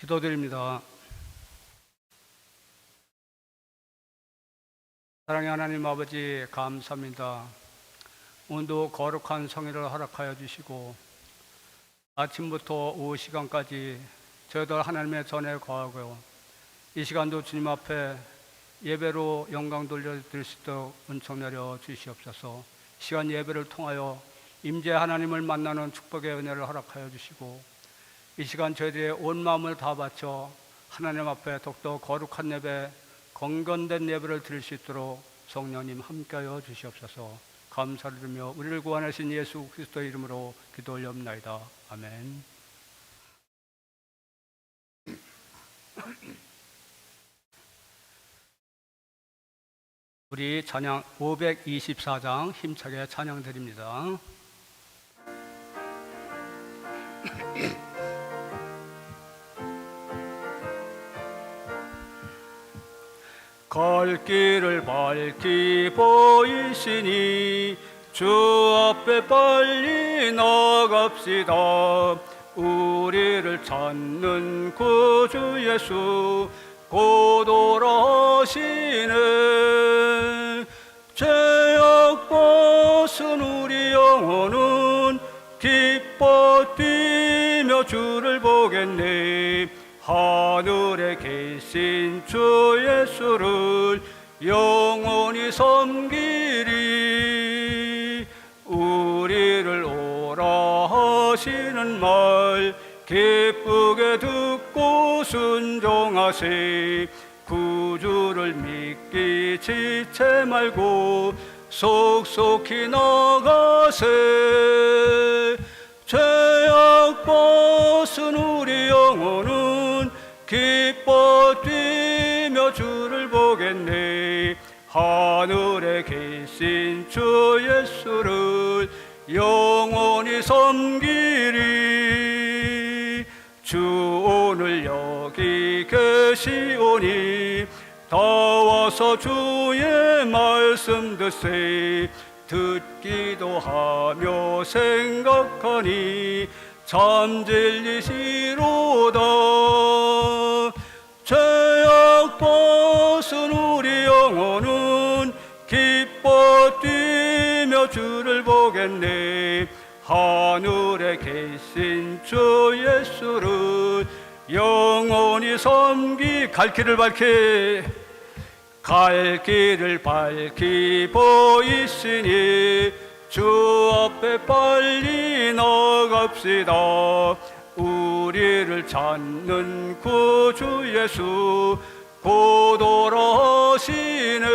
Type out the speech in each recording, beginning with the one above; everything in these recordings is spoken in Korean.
기도드립니다. 사랑의 하나님 아버지, 감사합니다. 오늘도 거룩한 성회를 허락하여 주시고 아침부터 오후 시간까지 저희들 하나님의 전에 거하고 이 시간도 주님 앞에 예배로 영광 돌려드릴 수 있도록 은총 내려 주시옵소서. 시간 예배를 통하여 임재 하나님을 만나는 축복의 은혜를 허락하여 주시고 이 시간 저희들의 온 마음을 다 바쳐 하나님 앞에 더욱더 거룩한 예배, 건건된 예배를 드릴 수 있도록 성령님 함께하여 주시옵소서. 감사를 드리며 우리를 구원하신 예수 그리스도의 이름으로 기도 올려옵나이다. 아멘. 우리 찬양 524장 힘차게 찬양 드립니다. 갈 길을 밝히 보이시니 주 앞에 빨리 나갑시다. 우리를 찾는 구주 예수 곧 오라시네. 죄악 벗은 우리 영혼은 기뻐 뛰며 주를 보겠네. 하늘에 계신 주 예수를 영원히 섬기리. 우리를 오라 하시는 말 기쁘게 듣고 순종하세. 구주를 믿기 지체 말고 속속히 나가세. 죄악 벗은 우리 영혼은 기뻐 뛰며 주를 보겠네. 하늘에 계신 주 예수를 영원히 섬기리. 주 오늘 여기 계시오니 다 와서 주의 말씀 듣세. 듣기도 하며 생각하니 참 진리시로다. 죄악 벗은 우리 영혼은 기뻐 뛰며 주를 보겠네. 하늘에 계신 주 예수를 영원히 섬기. 갈 길을 밝히 보이시니 주 앞에 빨리 나갑시다. 우리를 찾는 구주 예수 곧 오라시네.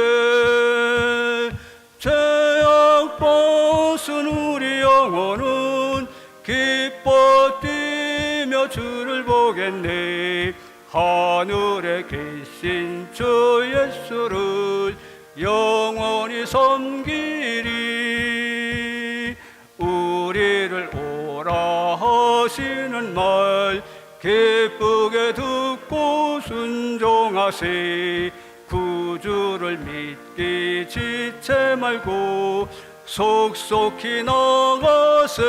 죄악 벗은 우리 영혼은 기뻐 뛰며 주를 보겠네. 하늘에 계신 주 예수를 영원히 섬기리. 우리를 오라 하시는 말 기쁘게 듣고 순종하세. 구주를 믿기 지체 말고 속속히 나가세.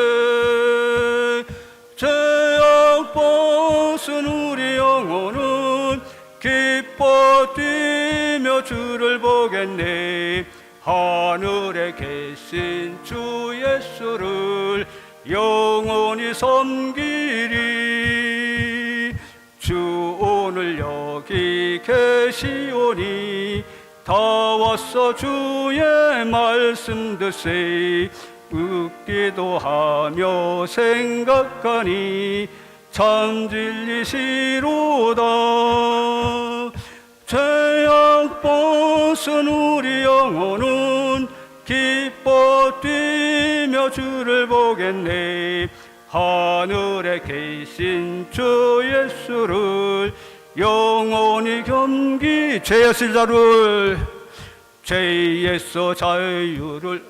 죄악 벗은 우리 영혼은 기뻐 뛰며 주를 보겠네. 하늘에 계신 주 예수를 영원히 섬기리. 주 오늘 여기 계시오니 다 와서 주의 말씀 듣세. 웃기도 하며 생각하니 참 진리시로다. 죄악 벗은 우리 영혼은 기뻐 뛰며 주를 보겠네. 하늘에 계신 주 예수를 영원히 겸기. 죄였을 자를 죄에서 자유를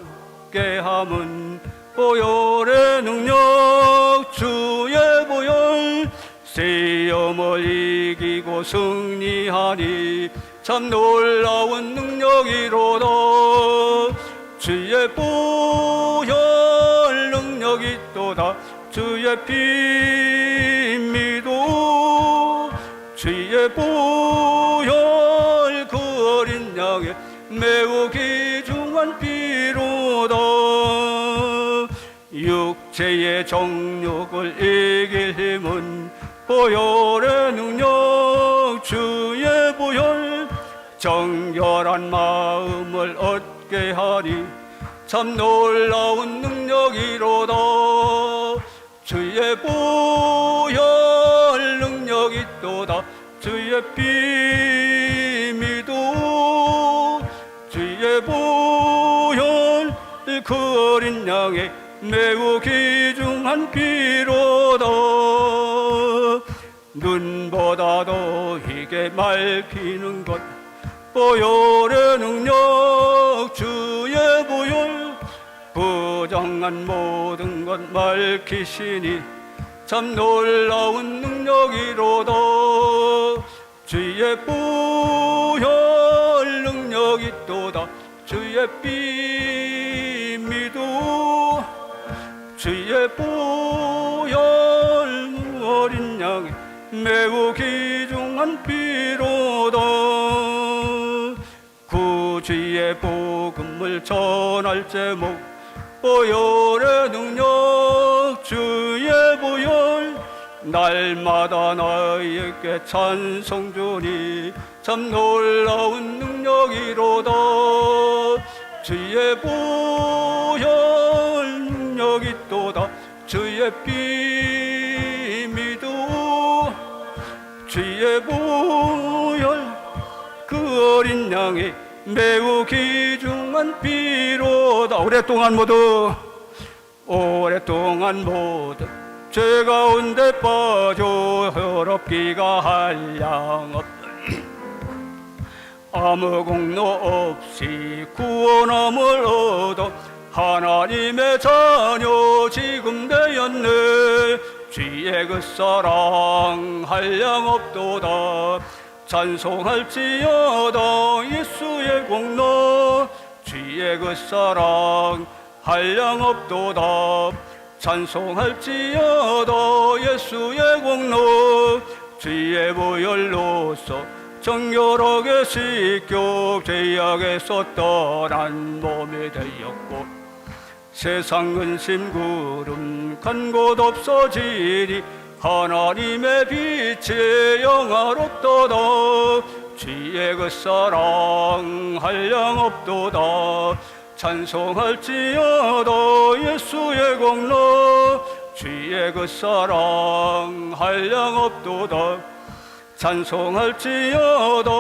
깨함은 보혈의 능력. 주의 보혈 시험을 이기고 승리하니 참 놀라운 능력이로다. 주의 보혈 능력이 또다. 주의 피 믿어 주의 보혈 그 어린 양의 매우 귀중한 피로다. 육체의 정욕을 이길 힘은 보혈의 능력, 주의 보혈. 정결한 마음을 얻게 하리 참 놀라운 능력이로다. 주의 보혈 능력이 또다. 주의 피미도 주의 보혈 그 어린 양의 매우 귀중한 피로다. 눈보다도 희게 맑히는 것 보혈의 능력, 주의 보혈. 부정한 모든 것 맑히시니 참 놀라운 능력이로다. 주의 보혈 능력이 또다. 주의 피미도 주의 보혈 어린 양의 매우 귀중한 피로다. 구주의 복음을 전할 제목 보혈의 능력, 주의 보혈. 날마다 나에게 찬송 주니 참 놀라운 능력이로다. 주의 보혈 능력이 또다. 주의 피미도 주의 보혈 그 어린 양의 매우 귀중한 피로다. 오랫동안 모두 죄 가운데 빠져 더럽기가 한량 아무 공로 없이 구원함을 얻어 하나님의 자녀 지금 되었네. 주의 그 사랑 한량 없도다. 찬송할지어다 예수의 공로. 주의 그 사랑 한량 없도다. 찬송할지어다 예수의 공로. 주의 보혈로서 정결하게 씻겨 죄악에서 떠난 몸이 되었고 세상 근심 구름 간 곳 없어지니 하나님의 빛이 영화롭도다. 주의 그 사랑 한량 없도다. 찬송할지어다 예수의 공로. 주의 그 사랑 한량 없도다. 찬송할지어다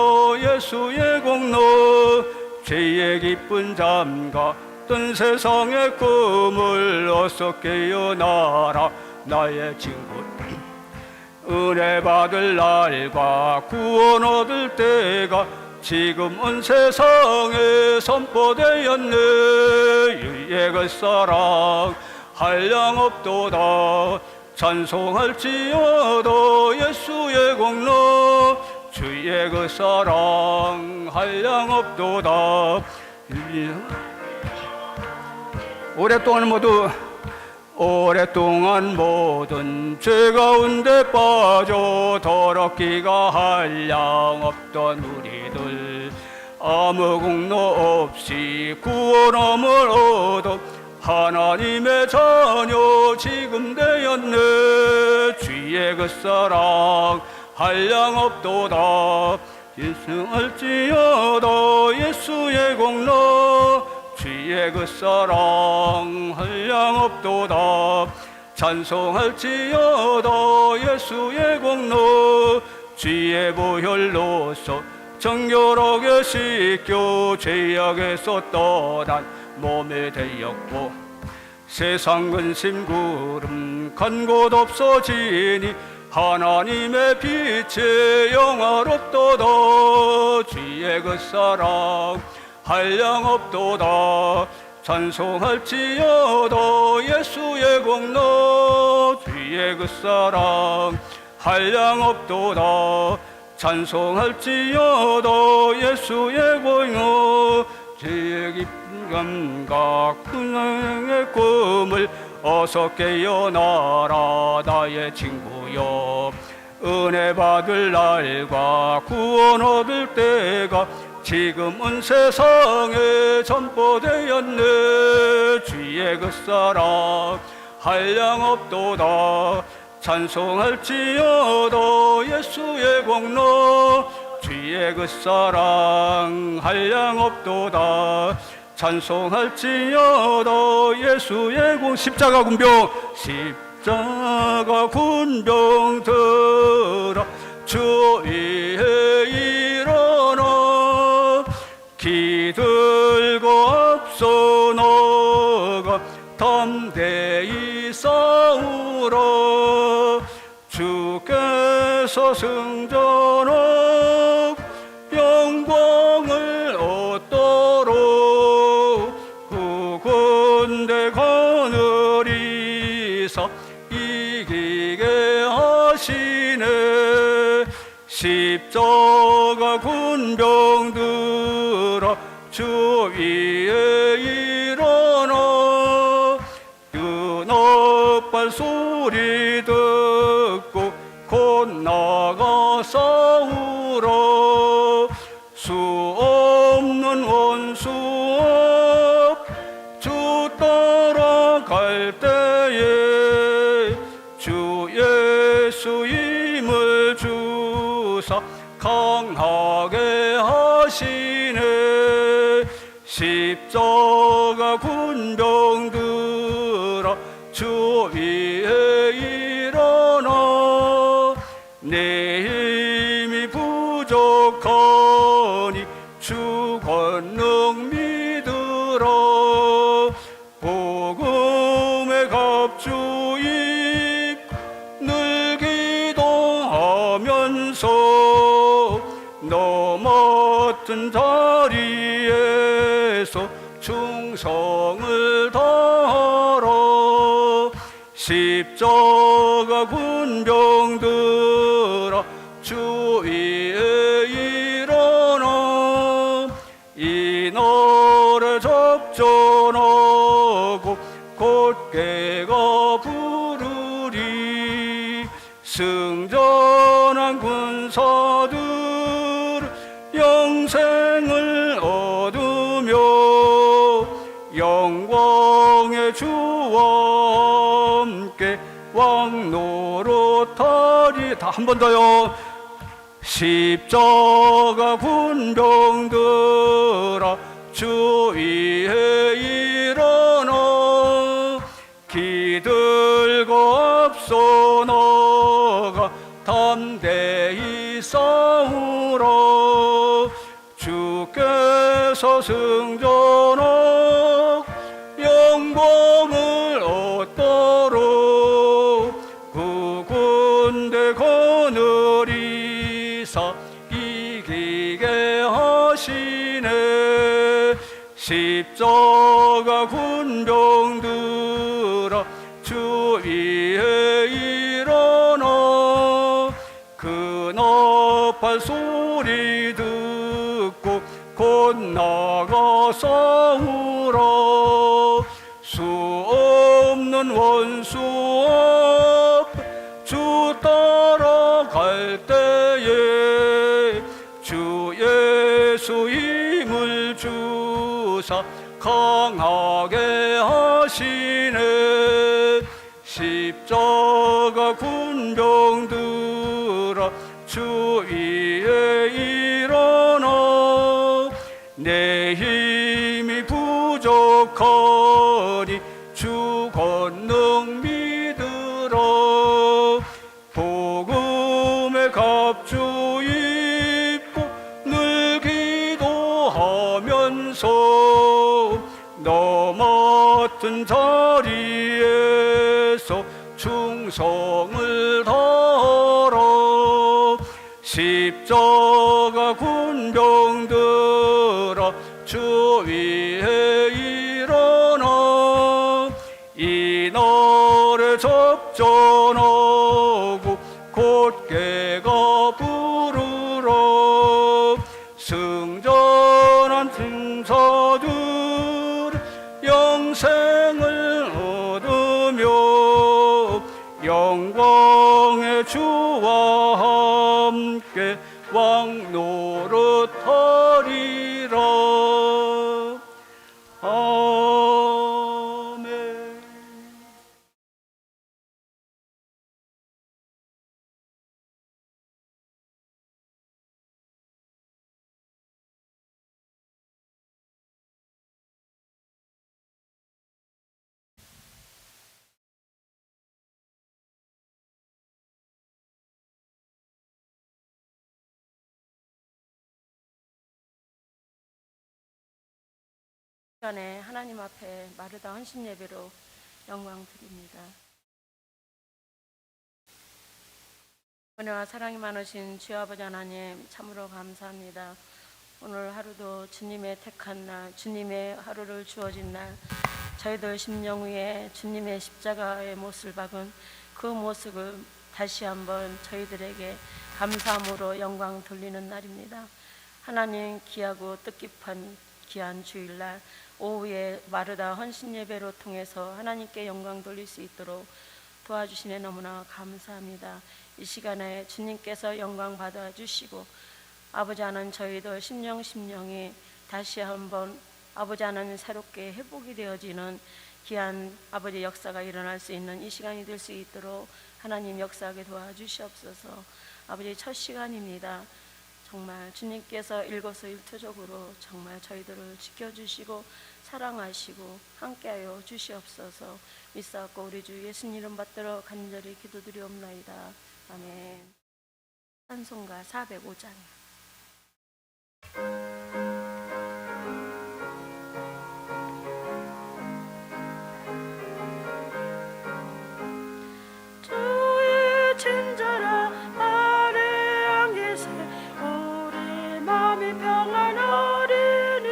예수의 공로. 죄의 기쁜 잠가 뜬 세상의 꿈을 어서 깨어나라 나의 친구. 은혜 받을 날과 구원 얻을 때가 지금 온 세상에 선포되었네. 주의 그 사랑 한량 없도다. 찬송할지어다 예수의 공로. 주의 그 사랑 한량 없도다. 오랫동안 모든 죄 가운데 빠져 더럽기가 한량 없던 우리들 아무 공로 없이 구원함을 얻어 하나님의 자녀 지금 되었네. 주의 그 사랑 한량 없도다. 찬송할지어다 예수의 공로. 주의 그 사랑 한량 없도다. 찬송할지어다 예수의 공로. 주의 보혈로서 정결하게 씻겨 죄악에서 떠난 몸이 되었고 세상 근심 구름 간 곳 없어지니 하나님의 빛이 영화롭도다. 주의 그 사랑 한량 없도다. 찬송할지어다 예수의 공로. 주의 그 사랑 한량 없도다. 찬송할지어다 예수의 공로. 주의 깊은 감각 그의 꿈을 어서 깨어나라 나의 친구여. 은혜 받을 날과 구원 얻을 때가 지금은 세상에 전포되었네. 주의 그 사랑 한량 없도다. 찬송할지어다 예수의 공로. 주의 그 사랑 한량 없도다. 찬송할지어다 예수의 공. 십자가 군병 십자가 군병 들어 주 위에 일어나. 기들고 앞서 나가 담대히 싸우라. 주께서 승전하고 영광을 얻도록 후군대 거느리사 이기게 하시네. 십자가 군병 들어 주 위에 일어나. 연합발 소리 듣고 곧 나가 싸우라. 수 없는 원수 앞 주 따라갈 때에 주 예수 힘을 주사 강하게 하시네. 십자가 군병 들어 주 위에 일어나. 내 힘이 부족하니 주 권능 믿으라. 복음의 갑주입 늘 기도하면서 너 맡은 자리에서 충성을 다하라. 십자가 군병 들어 주 위에 일어나. 이 노래 접전하고 곧게가 부르리. 승전한 군사들 영생을 얻으며 영광의 주와 함께 왕노릇하리. 다 한 번 더요. 십자가 군병 들어 주 위에 일어나. 기들고 앞서 나가 담대히 싸우라. 주께서 승전하고 영광을 얻도록 구군대 거느리사 이기게 하시네. 십자가 군병 들어 주 위에 일어나. 그나팔 소리 듣고 곧 나가 싸우라. 수 없는 원수 앞 주 따라갈 때에 주 예수 힘을 주사 강하게 하시네. 십자가 군병 들어 주 위에 일어나. 내 힘이 부족하니 주 권능 믿으라. 복음의 갑주 입고 늘 기도하면서 너 맡은 자리에서 충성을 다하라. 십자가 군병 들어 주 위에 일어나. 이 노래 접전하고 곧게가 부르라. 승전한 승사들 영생을 얻으며 영광의 주와 시간에 하나님 앞에 마르다 헌신 예배로 영광 드립니다. 은혜와 사랑이 많으신 주여 아버지 하나님, 참으로 감사합니다. 오늘 하루도 주님의 택한 날, 주님의 하루를 주어진 날, 저희들 심령 위에 주님의 십자가의 못을 박은 그 모습을 다시 한번 저희들에게 감사함으로 영광 돌리는 날입니다. 하나님, 귀하고 뜻깊은 귀한 주일날 오후에 마르다 헌신 예배로 통해서 하나님께 영광 돌릴 수 있도록 도와주시네 너무나 감사합니다. 이 시간에 주님께서 영광 받아주시고 아버지 하나님, 저희들 심령이 다시 한번 아버지 하나님 새롭게 회복이 되어지는 귀한 아버지 역사가 일어날 수 있는 이 시간이 될 수 있도록 하나님 역사하게 도와주시옵소서. 아버지, 첫 시간입니다. 정말 주님께서 일거수일투족으로 정말 저희들을 지켜주시고 사랑하시고 함께하여 주시옵소서. 믿사옵고 우리 주 예수님 이름 받들어 간절히 기도드리옵나이다. 아멘. 찬송가 405장. 주의 친절한 아래 안기세 우리 마음이 평안하리니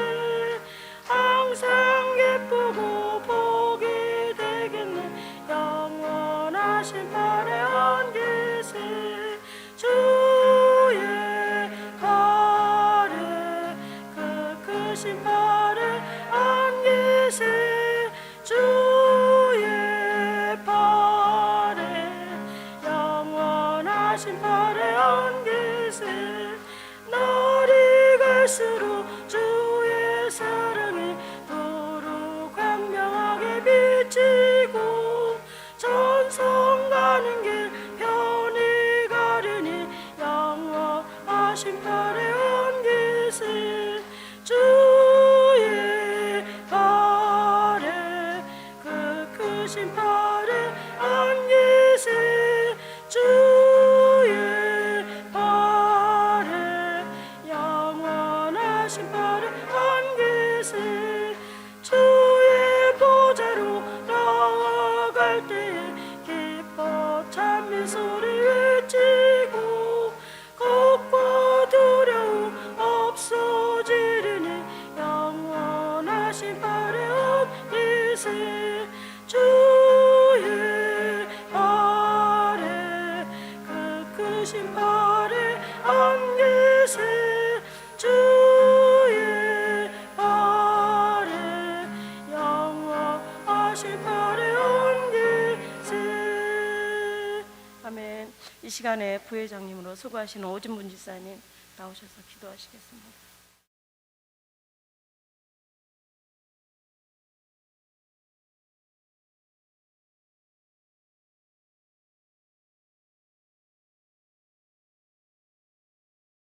항상 기쁘고 복이 되겠네. 영원하신 발에 안기세 주의 발에 그 크신 발에 안기세 주의 발에 영원하신 발에 안기세. 날이 갈수록 주의 사랑이 도로 광명하게 비치고 전성 가는 길 편히 가려니 영원하신 발에 안기세 주의 발에 그 크신 발에 안기세 주의 발에 영원하신 발에 안기세. 주의 보좌로 나아갈 때에 기뻐 찬미 소리 외치고 겁과 두려움 없어지리니 영원하신 발에 안기세 주의 발에 그 크신 발에 안기세 주의 발에 영원하신 발에 안기세. 아멘. 이 시간에 부회장님으로 수고하시는 오진분 지사님 나오셔서 기도하시겠습니다.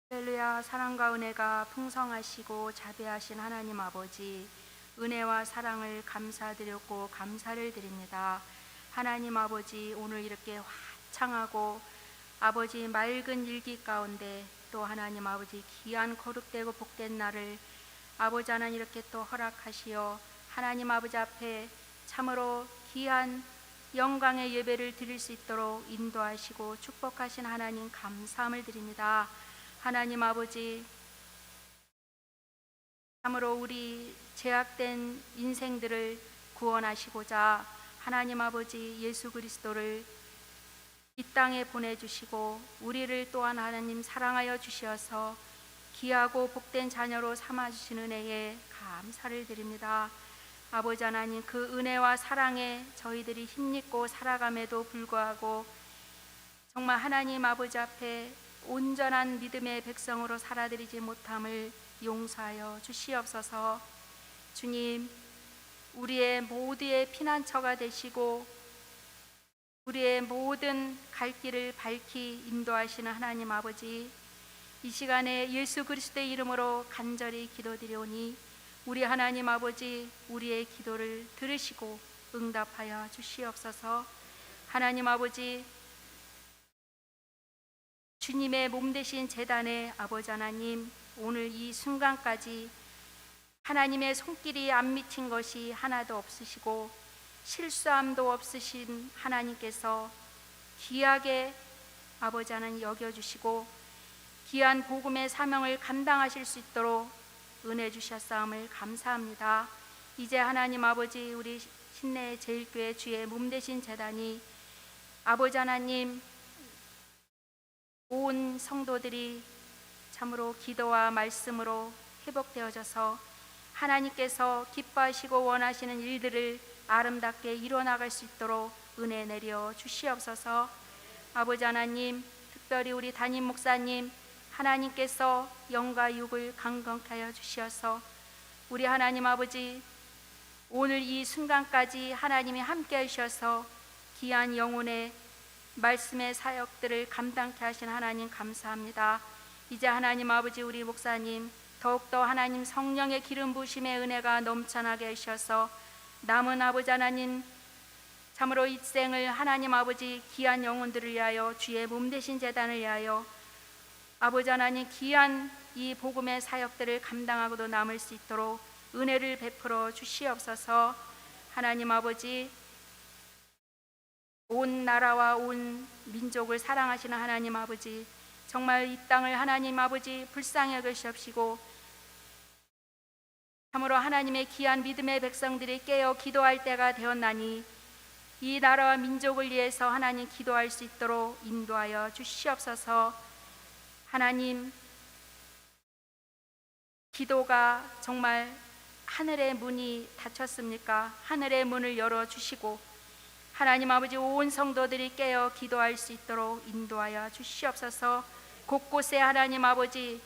할렐루야. 사랑과 은혜가 풍성하시고 자비하신 하나님 아버지, 은혜와 사랑을 감사드렸고 감사를 드립니다. 하나님 아버지, 오늘 이렇게 화창하고 아버지 맑은 일기 가운데 또 하나님 아버지 귀한 거룩되고 복된 날을 아버지 하나님 이렇게 또 허락하시어 하나님 아버지 앞에 참으로 귀한 영광의 예배를 드릴 수 있도록 인도하시고 축복하신 하나님 감사함을 드립니다. 하나님 아버지, 참으로 우리 죄악된 인생들을 구원하시고자 하나님 아버지 예수 그리스도를 이 땅에 보내주시고 우리를 또한 하나님 사랑하여 주시어서 귀하고 복된 자녀로 삼아주신 은혜에 감사를 드립니다. 아버지 하나님, 그 은혜와 사랑에 저희들이 힘입고 살아감에도 불구하고 정말 하나님 아버지 앞에 온전한 믿음의 백성으로 살아드리지 못함을 용서하여 주시옵소서. 주님, 우리의 모두의 피난처가 되시고 우리의 모든 갈 길을 밝히 인도하시는 하나님 아버지, 이 시간에 예수 그리스도의 이름으로 간절히 기도드리오니 우리 하나님 아버지, 우리의 기도를 들으시고 응답하여 주시옵소서. 하나님 아버지, 주님의 몸 되신 제단의 아버지 하나님, 오늘 이 순간까지 하나님의 손길이 안 미친 것이 하나도 없으시고 실수함도 없으신 하나님께서 귀하게 아버지 하나님 여겨주시고 귀한 복음의 사명을 감당하실 수 있도록 은혜 주셨사움을 감사합니다. 이제 하나님 아버지 우리 신내 제일교회 주의 몸 되신 제단이 아버지 하나님 온 성도들이 참으로 기도와 말씀으로 회복되어져서 하나님께서 기뻐하시고 원하시는 일들을 아름답게 이루어나갈 수 있도록 은혜 내려 주시옵소서. 아버지 하나님, 특별히 우리 담임 목사님 하나님께서 영과 육을 강건케 하여 주시어서 우리 하나님 아버지 오늘 이 순간까지 하나님이 함께 하셔서 귀한 영혼의 말씀의 사역들을 감당케 하신 하나님 감사합니다. 이제 하나님 아버지 우리 목사님 더욱더 하나님 성령의 기름 부으심의 은혜가 넘쳐나게 하셔서 남은 아버지 하나님 참으로 이 생을 하나님 아버지 귀한 영혼들을 위하여 주의 몸 되신 제단을 위하여 아버지 하나님 귀한 이 복음의 사역들을 감당하고도 남을 수 있도록 은혜를 베풀어 주시옵소서. 하나님 아버지 온 나라와 온 민족을 사랑하시는 하나님 아버지 정말 이 땅을 하나님 아버지 불쌍히 여기시옵시고 참으로 하나님의 귀한 믿음의 백성들이 깨어 기도할 때가 되었나니 이 나라와 민족을 위해서 하나님 기도할 수 있도록 인도하여 주시옵소서. 하나님 기도가 정말 하늘의 문이 닫혔습니까? 하늘의 문을 열어주시고 하나님 아버지 온 성도들이 깨어 기도할 수 있도록 인도하여 주시옵소서. 곳곳에 하나님 아버지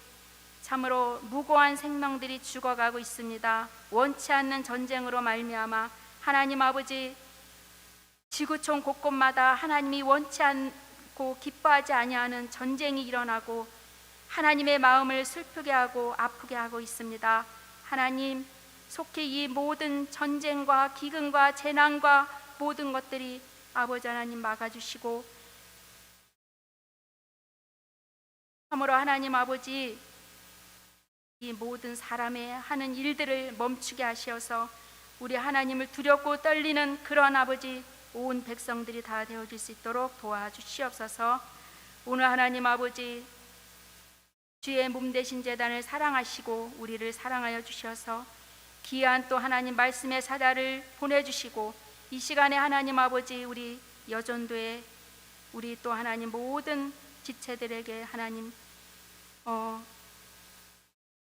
참으로 무고한 생명들이 죽어가고 있습니다. 원치 않는 전쟁으로 말미암아 하나님 아버지 지구촌 곳곳마다 하나님이 원치 않고 기뻐하지 아니하는 전쟁이 일어나고 하나님의 마음을 슬프게 하고 아프게 하고 있습니다. 하나님 속히 이 모든 전쟁과 기근과 재난과 모든 것들이 아버지 하나님 막아주시고 참으로 하나님 아버지 이 모든 사람의 하는 일들을 멈추게 하시어서 우리 하나님을 두렵고 떨리는 그런 아버지 온 백성들이 다 되어질 수 있도록 도와주시옵소서. 오늘 하나님 아버지 주의 몸 되신 제단을 사랑하시고 우리를 사랑하여 주셔서 귀한 또 하나님 말씀의 사자를 보내주시고 이 시간에 하나님 아버지 우리 여전도에 우리 또 하나님 모든 지체들에게 하나님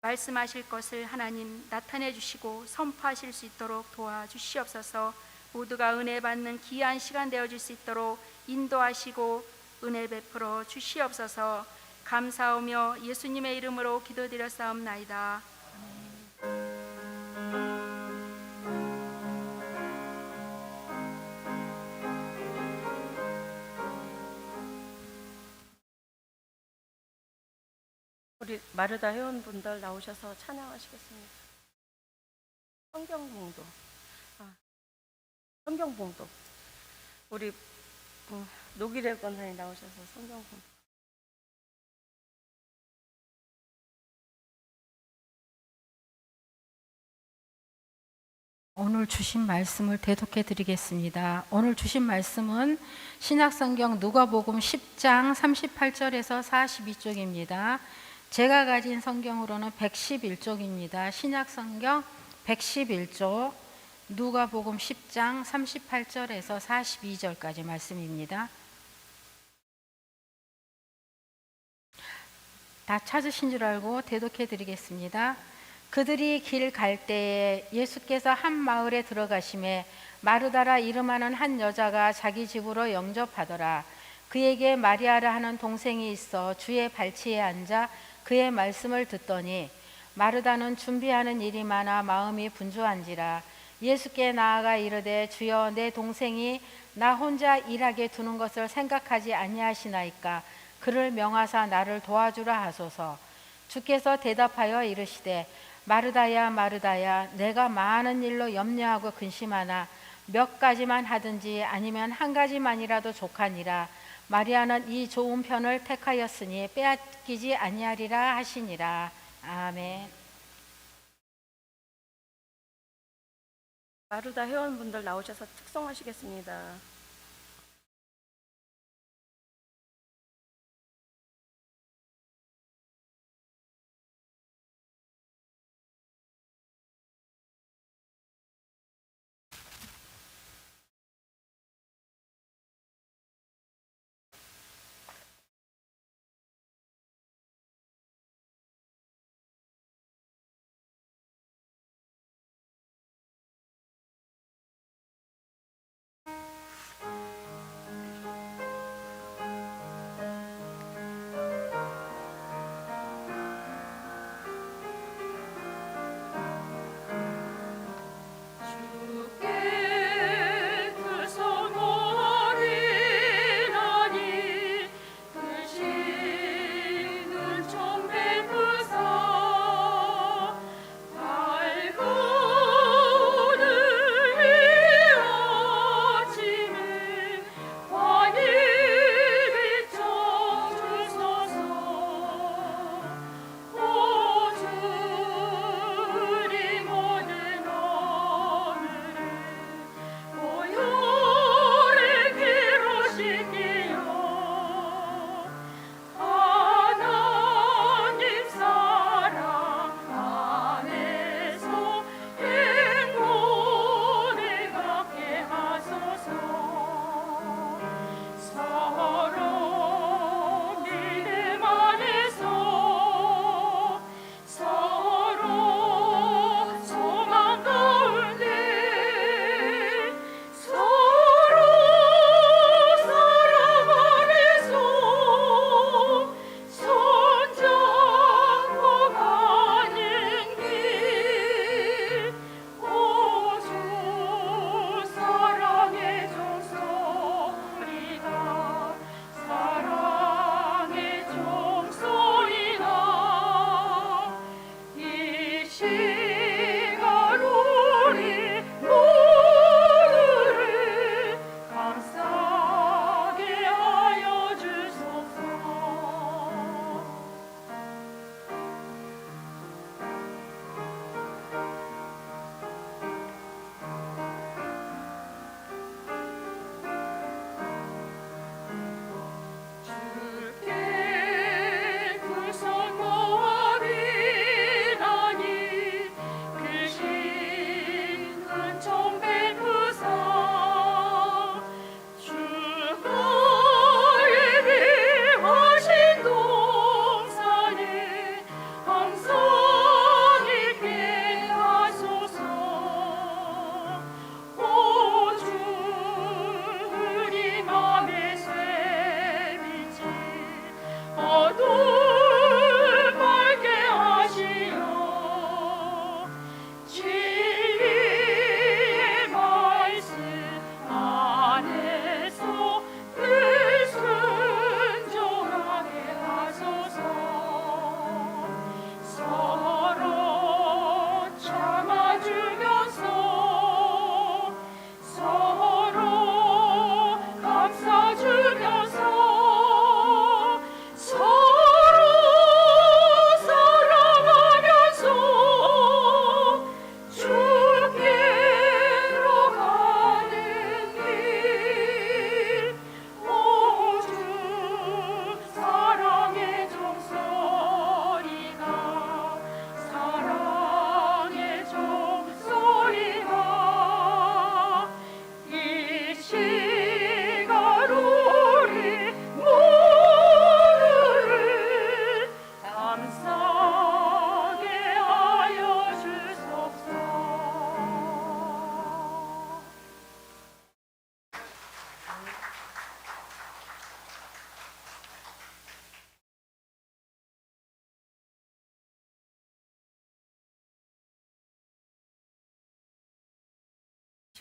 말씀하실 것을 하나님 나타내 주시고 선포하실 수 있도록 도와주시옵소서. 모두가 은혜 받는 귀한 시간 되어질 수 있도록 인도하시고 은혜 베풀어 주시옵소서. 감사하며 예수님의 이름으로 기도드렸사옵나이다. 우리 마르다 회원분들 나오셔서 찬양하시겠습니다. 성경봉도 성경봉도 우리 노기래 권사님 나오셔서 성경봉도 오늘 주신 말씀을 대독해 드리겠습니다. 오늘 주신 말씀은 신약성경 누가복음 10장 38절에서 42쪽입니다. 제가 가진 성경으로는 111쪽입니다. 신약성경 111쪽 누가복음 10장 38절에서 42절까지 말씀입니다. 다 찾으신 줄 알고 대독해 드리겠습니다. 그들이 길 갈 때에 예수께서 한 마을에 들어가심에 마르다라 이름하는 한 여자가 자기 집으로 영접하더라. 그에게 마리아라 하는 동생이 있어 주의 발치에 앉아 그의 말씀을 듣더니 마르다는 준비하는 일이 많아 마음이 분주한지라. 예수께 나아가 이르되 주여 내 동생이 나 혼자 일하게 두는 것을 생각하지 아니하시나이까. 그를 명하사 나를 도와주라 하소서. 주께서 대답하여 이르시되 마르다야 마르다야 내가 많은 일로 염려하고 근심하나 몇 가지만 하든지 아니면 한 가지만이라도 족하니라. 마리아는 이 좋은 편을 택하였으니 빼앗기지 아니하리라 하시니라. 아멘. 마루다 회원분들 나오셔서 특송하시겠습니다.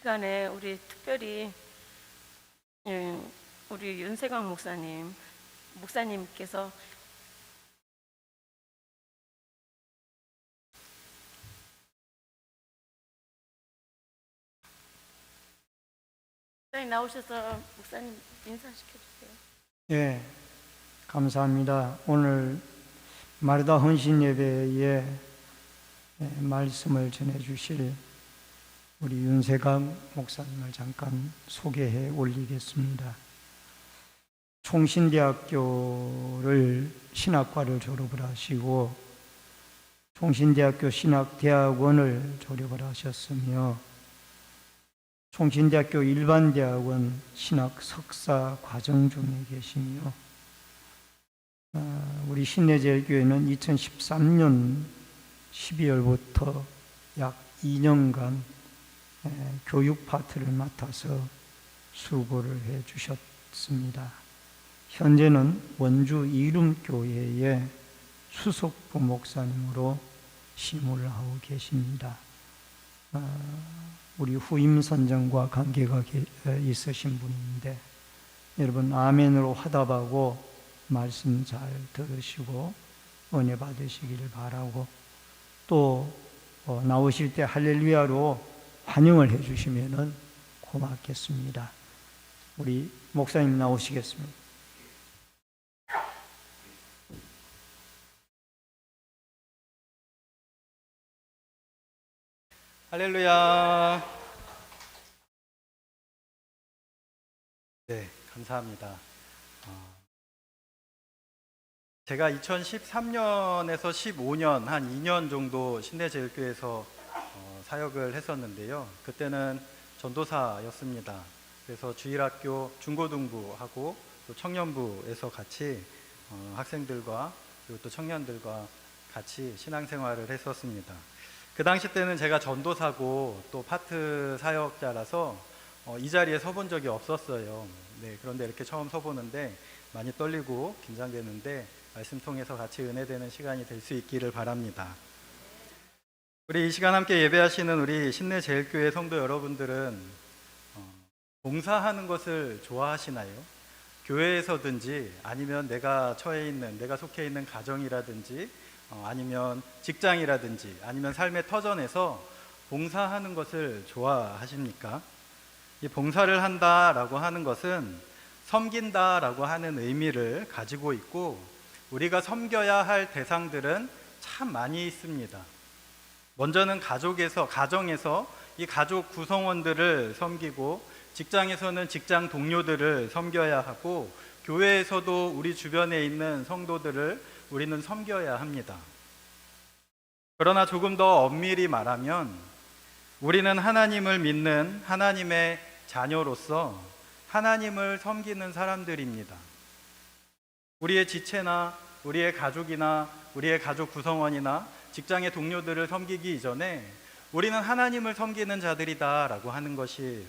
시간에 우리 특별히 우리 윤세광 목사님께서 나오셔서 목사님 인사시켜 주세요. 예, 감사합니다. 오늘 마르다 헌신 예배에 말씀을 전해 주실 우리 윤세강 목사님을 잠깐 소개해 올리겠습니다. 총신대학교를 신학과를 졸업을 하시고 총신대학교 신학대학원을 졸업을 하셨으며 총신대학교 일반대학원 신학 석사 과정 중에 계시며 우리 신내제일교회는 2013년 12월부터 약 2년간 교육 파트를 맡아서 수고를 해 주셨습니다. 현재는 원주 이름교회의 수석부 목사님으로 심호를 하고 계십니다. 우리 후임 선정과 관계가 있으신 분인데 여러분 아멘으로 화답하고 말씀 잘 들으시고 은혜 받으시기를 바라고 또 나오실 때 할렐루야로 환영을 해 주시면 고맙겠습니다. 우리 목사님 나오시겠습니다. 할렐루야. 네, 감사합니다. 제가 2013년에서 15년 한 2년 정도 신내제일교회에서 사역을 했었는데요. 그때는 전도사였습니다. 그래서 주일학교 중고등부하고 또 청년부에서 같이 학생들과 그리고 또 청년들과 같이 신앙생활을 했었습니다. 그 당시 때는 제가 전도사고 또 파트 사역자라서 이 자리에 서본 적이 없었어요. 네, 그런데 이렇게 처음 서보는데 많이 떨리고 긴장되는데 말씀 통해서 같이 은혜되는 시간이 될 수 있기를 바랍니다. 우리 이 시간 함께 예배하시는 우리 신내제일교회 성도 여러분들은 봉사하는 것을 좋아하시나요? 교회에서든지 아니면 내가 속해 있는 가정이라든지 아니면 직장이라든지 아니면 삶의 터전에서 봉사하는 것을 좋아하십니까? 이 봉사를 한다라고 하는 것은 섬긴다라고 하는 의미를 가지고 있고 우리가 섬겨야 할 대상들은 참 많이 있습니다. 먼저는 가정에서 이 가족 구성원들을 섬기고 직장에서는 직장 동료들을 섬겨야 하고 교회에서도 우리 주변에 있는 성도들을 우리는 섬겨야 합니다. 그러나 조금 더 엄밀히 말하면 우리는 하나님을 믿는 하나님의 자녀로서 하나님을 섬기는 사람들입니다. 우리의 지체나 우리의 가족이나 우리의 가족 구성원이나 직장의 동료들을 섬기기 이전에 우리는 하나님을 섬기는 자들이다라고 하는 것이에요.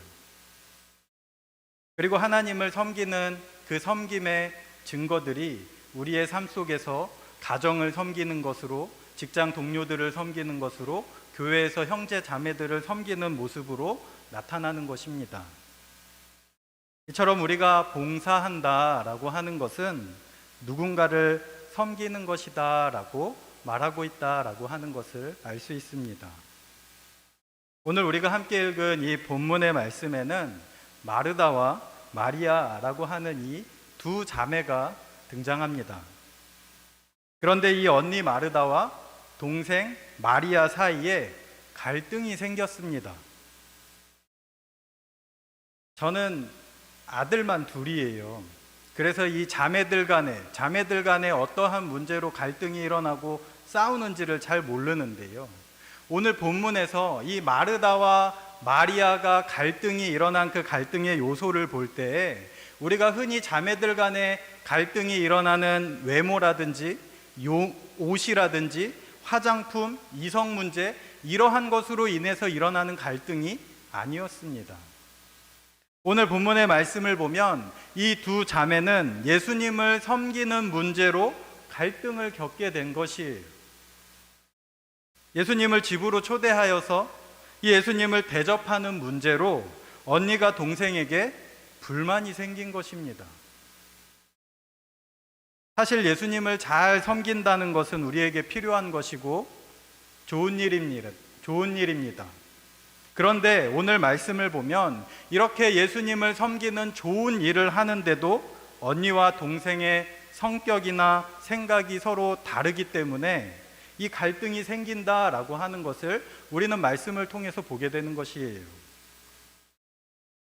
그리고 하나님을 섬기는 그 섬김의 증거들이 우리의 삶 속에서 가정을 섬기는 것으로, 직장 동료들을 섬기는 것으로, 교회에서 형제 자매들을 섬기는 모습으로 나타나는 것입니다. 이처럼 우리가 봉사한다라고 하는 것은 누군가를 섬기는 것이다라고 말하고 있다라고 하는 것을 알 수 있습니다. 오늘 우리가 함께 읽은 이 본문의 말씀에는 마르다와 마리아라고 하는 이 두 자매가 등장합니다. 그런데 이 언니 마르다와 동생 마리아 사이에 갈등이 생겼습니다. 저는 아들만 둘이에요. 그래서 이 자매들 간에 어떠한 문제로 갈등이 일어나고 싸우는지를 잘 모르는데요. 오늘 본문에서 이 마르다와 마리아가 갈등이 일어난 그 갈등의 요소를 볼 때에 우리가 흔히 자매들 간에 갈등이 일어나는 외모라든지 옷이라든지 화장품, 이성 문제 이러한 것으로 인해서 일어나는 갈등이 아니었습니다. 오늘 본문의 말씀을 보면 이 두 자매는 예수님을 섬기는 문제로 갈등을 겪게 된 것이에요. 예수님을 집으로 초대하여서 이 예수님을 대접하는 문제로 언니가 동생에게 불만이 생긴 것입니다. 사실 예수님을 잘 섬긴다는 것은 우리에게 필요한 것이고 좋은 일입니다. 그런데 오늘 말씀을 보면 이렇게 예수님을 섬기는 좋은 일을 하는데도 언니와 동생의 성격이나 생각이 서로 다르기 때문에 이 갈등이 생긴다라고 하는 것을 우리는 말씀을 통해서 보게 되는 것이에요.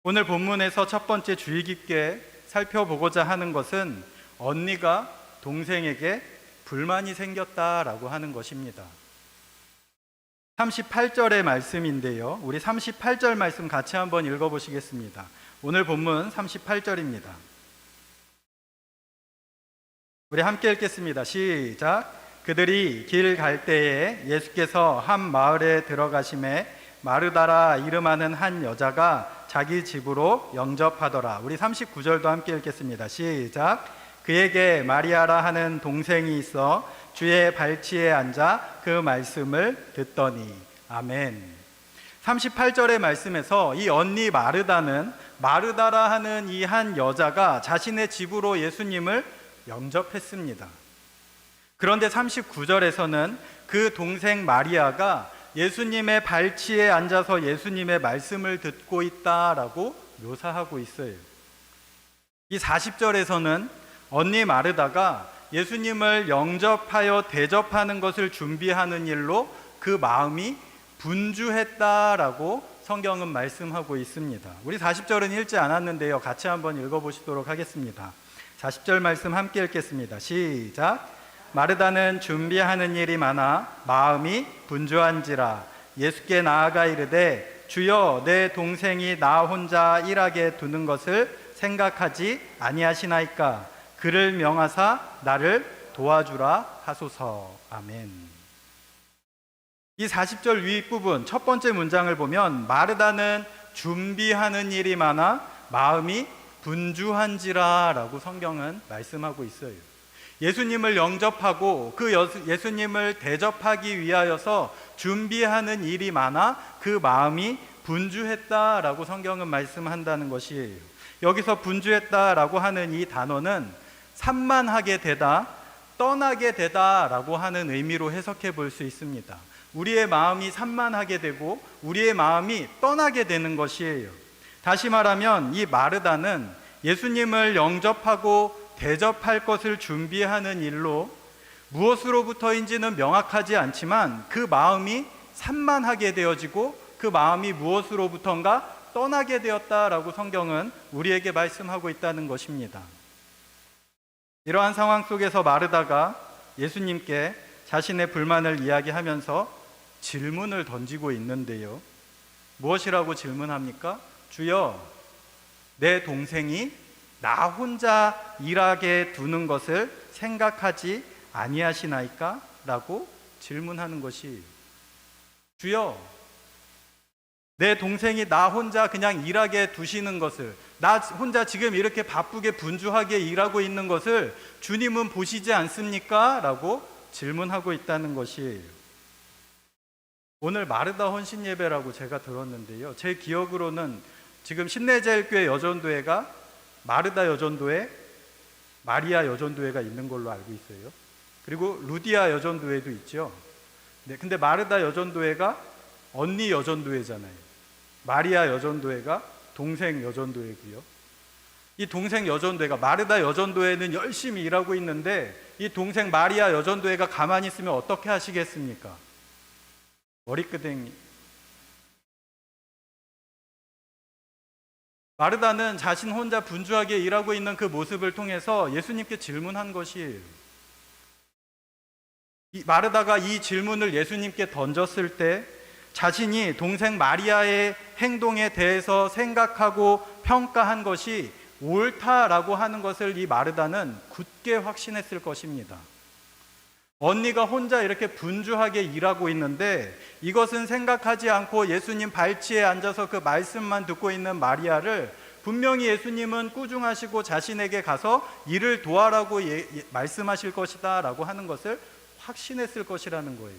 오늘 본문에서 첫 번째 주의 깊게 살펴보고자 하는 것은 언니가 동생에게 불만이 생겼다라고 하는 것입니다. 38절의 말씀인데요. 우리 38절 말씀 같이 한번 읽어보시겠습니다. 오늘 본문 38절입니다. 우리 함께 읽겠습니다. 시작. 그들이 길 갈 때에 예수께서 한 마을에 들어가심에 마르다라 이름하는 한 여자가 자기 집으로 영접하더라. 우리 39절도 함께 읽겠습니다. 시작. 그에게 마리아라 하는 동생이 있어 주의 발치에 앉아 그 말씀을 듣더니. 아멘. 38절의 말씀에서 이 언니 마르다라 하는 이 한 여자가 자신의 집으로 예수님을 영접했습니다. 그런데 39절에서는 그 동생 마리아가 예수님의 발치에 앉아서 예수님의 말씀을 듣고 있다라고 묘사하고 있어요. 이 40절에서는 언니 마르다가 예수님을 영접하여 대접하는 것을 준비하는 일로 그 마음이 분주했다라고 성경은 말씀하고 있습니다. 우리 40절은 읽지 않았는데요. 같이 한번 읽어보시도록 하겠습니다. 40절 말씀 함께 읽겠습니다. 시작. 마르다는 준비하는 일이 많아 마음이 분주한지라 예수께 나아가 이르되 주여 내 동생이 나 혼자 일하게 두는 것을 생각하지 아니하시나이까 그를 명하사 나를 도와주라 하소서. 아멘. 이 40절 윗부분 첫 번째 문장을 보면 마르다는 준비하는 일이 많아 마음이 분주한지라 라고 성경은 말씀하고 있어요. 예수님을 영접하고 그 예수님을 대접하기 위하여서 준비하는 일이 많아 그 마음이 분주했다라고 성경은 말씀한다는 것이에요. 여기서 분주했다라고 하는 이 단어는 산만하게 되다, 떠나게 되다라고 하는 의미로 해석해 볼 수 있습니다. 우리의 마음이 산만하게 되고 우리의 마음이 떠나게 되는 것이에요. 다시 말하면 이 마르다는 예수님을 영접하고 대접할 것을 준비하는 일로 무엇으로부터인지는 명확하지 않지만 그 마음이 산만하게 되어지고 그 마음이 무엇으로부턴가 떠나게 되었다라고 성경은 우리에게 말씀하고 있다는 것입니다. 이러한 상황 속에서 마르다가 예수님께 자신의 불만을 이야기하면서 질문을 던지고 있는데요. 무엇이라고 질문합니까? 주여, 내 동생이 나 혼자 일하게 두는 것을 생각하지 아니하시나이까? 라고 질문하는 것이, 주여, 내 동생이 나 혼자 그냥 일하게 두시는 것을, 나 혼자 지금 이렇게 바쁘게 분주하게 일하고 있는 것을 주님은 보시지 않습니까? 라고 질문하고 있다는 것이에요. 오늘 마르다 헌신 예배라고 제가 들었는데요. 제 기억으로는 지금 신내제일교회 여전도회가 마르다 여전도회, 마리아 여전도회가 있는 걸로 알고 있어요. 그리고 루디아 여전도회도 있죠. 네, 근데 마르다 여전도회가 언니 여전도회잖아요. 마리아 여전도회가 동생 여전도회고요. 이 동생 여전도회가, 마르다 여전도회는 열심히 일하고 있는데 이 동생 마리아 여전도회가 가만히 있으면 어떻게 하시겠습니까? 머리끄댕이. 마르다는 자신 혼자 분주하게 일하고 있는 그 모습을 통해서 예수님께 질문한 것이에요. 마르다가 이 질문을 예수님께 던졌을 때 자신이 동생 마리아의 행동에 대해서 생각하고 평가한 것이 옳다라고 하는 것을 이 마르다는 굳게 확신했을 것입니다. 언니가 혼자 이렇게 분주하게 일하고 있는데 이것은 생각하지 않고 예수님 발치에 앉아서 그 말씀만 듣고 있는 마리아를 분명히 예수님은 꾸중하시고 자신에게 가서 일을 도와라고 말씀하실 것이다 라고 하는 것을 확신했을 것이라는 거예요.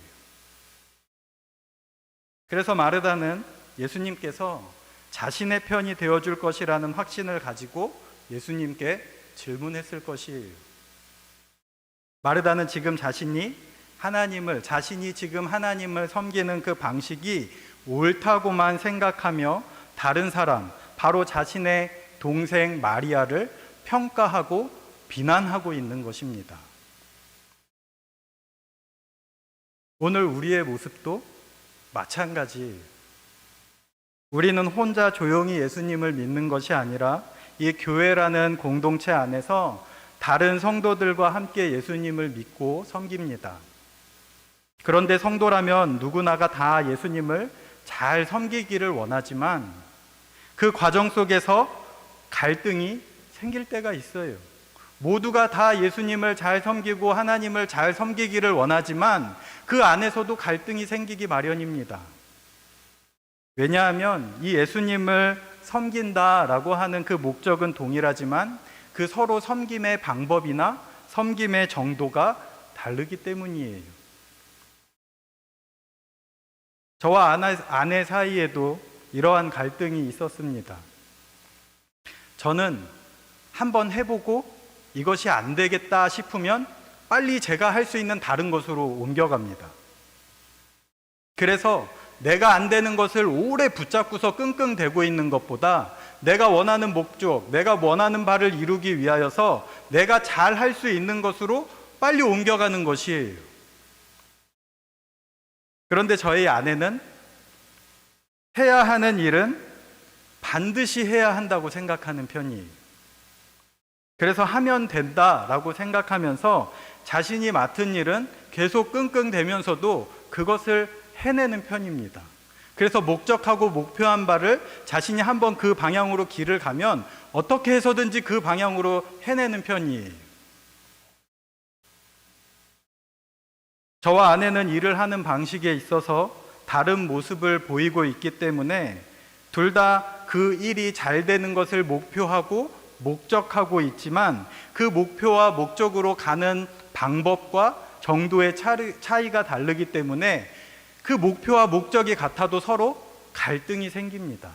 그래서 마르다는 예수님께서 자신의 편이 되어줄 것이라는 확신을 가지고 예수님께 질문했을 것이에요. 마르다는 지금 자신이 지금 하나님을 섬기는 그 방식이 옳다고만 생각하며 다른 사람, 바로 자신의 동생 마리아를 평가하고 비난하고 있는 것입니다. 오늘 우리의 모습도 마찬가지예요. 우리는 혼자 조용히 예수님을 믿는 것이 아니라 이 교회라는 공동체 안에서 다른 성도들과 함께 예수님을 믿고 섬깁니다. 그런데 성도라면 누구나가 다 예수님을 잘 섬기기를 원하지만 그 과정 속에서 갈등이 생길 때가 있어요. 모두가 다 예수님을 잘 섬기고 하나님을 잘 섬기기를 원하지만 그 안에서도 갈등이 생기기 마련입니다. 왜냐하면 이 예수님을 섬긴다라고 하는 그 목적은 동일하지만 그 서로 섬김의 방법이나 섬김의 정도가 다르기 때문이에요. 저와 아내 사이에도 이러한 갈등이 있었습니다. 저는 한번 해보고 이것이 안 되겠다 싶으면 빨리 제가 할 수 있는 다른 것으로 옮겨갑니다. 그래서 내가 안 되는 것을 오래 붙잡고서 끙끙대고 있는 것보다 내가 원하는 목적, 내가 원하는 바를 이루기 위하여서 내가 잘 할 수 있는 것으로 빨리 옮겨가는 것이에요. 그런데 저희 아내는 해야 하는 일은 반드시 해야 한다고 생각하는 편이에요. 그래서 하면 된다라고 생각하면서 자신이 맡은 일은 계속 끙끙대면서도 그것을 해내는 편입니다. 그래서 목적하고 목표한 바를 자신이 한번 그 방향으로 길을 가면 어떻게 해서든지 그 방향으로 해내는 편이에요. 저와 아내는 일을 하는 방식에 있어서 다른 모습을 보이고 있기 때문에 둘 다 그 일이 잘 되는 것을 목표하고 목적하고 있지만 그 목표와 목적으로 가는 방법과 정도의 차이가 다르기 때문에 그 목표와 목적이 같아도 서로 갈등이 생깁니다.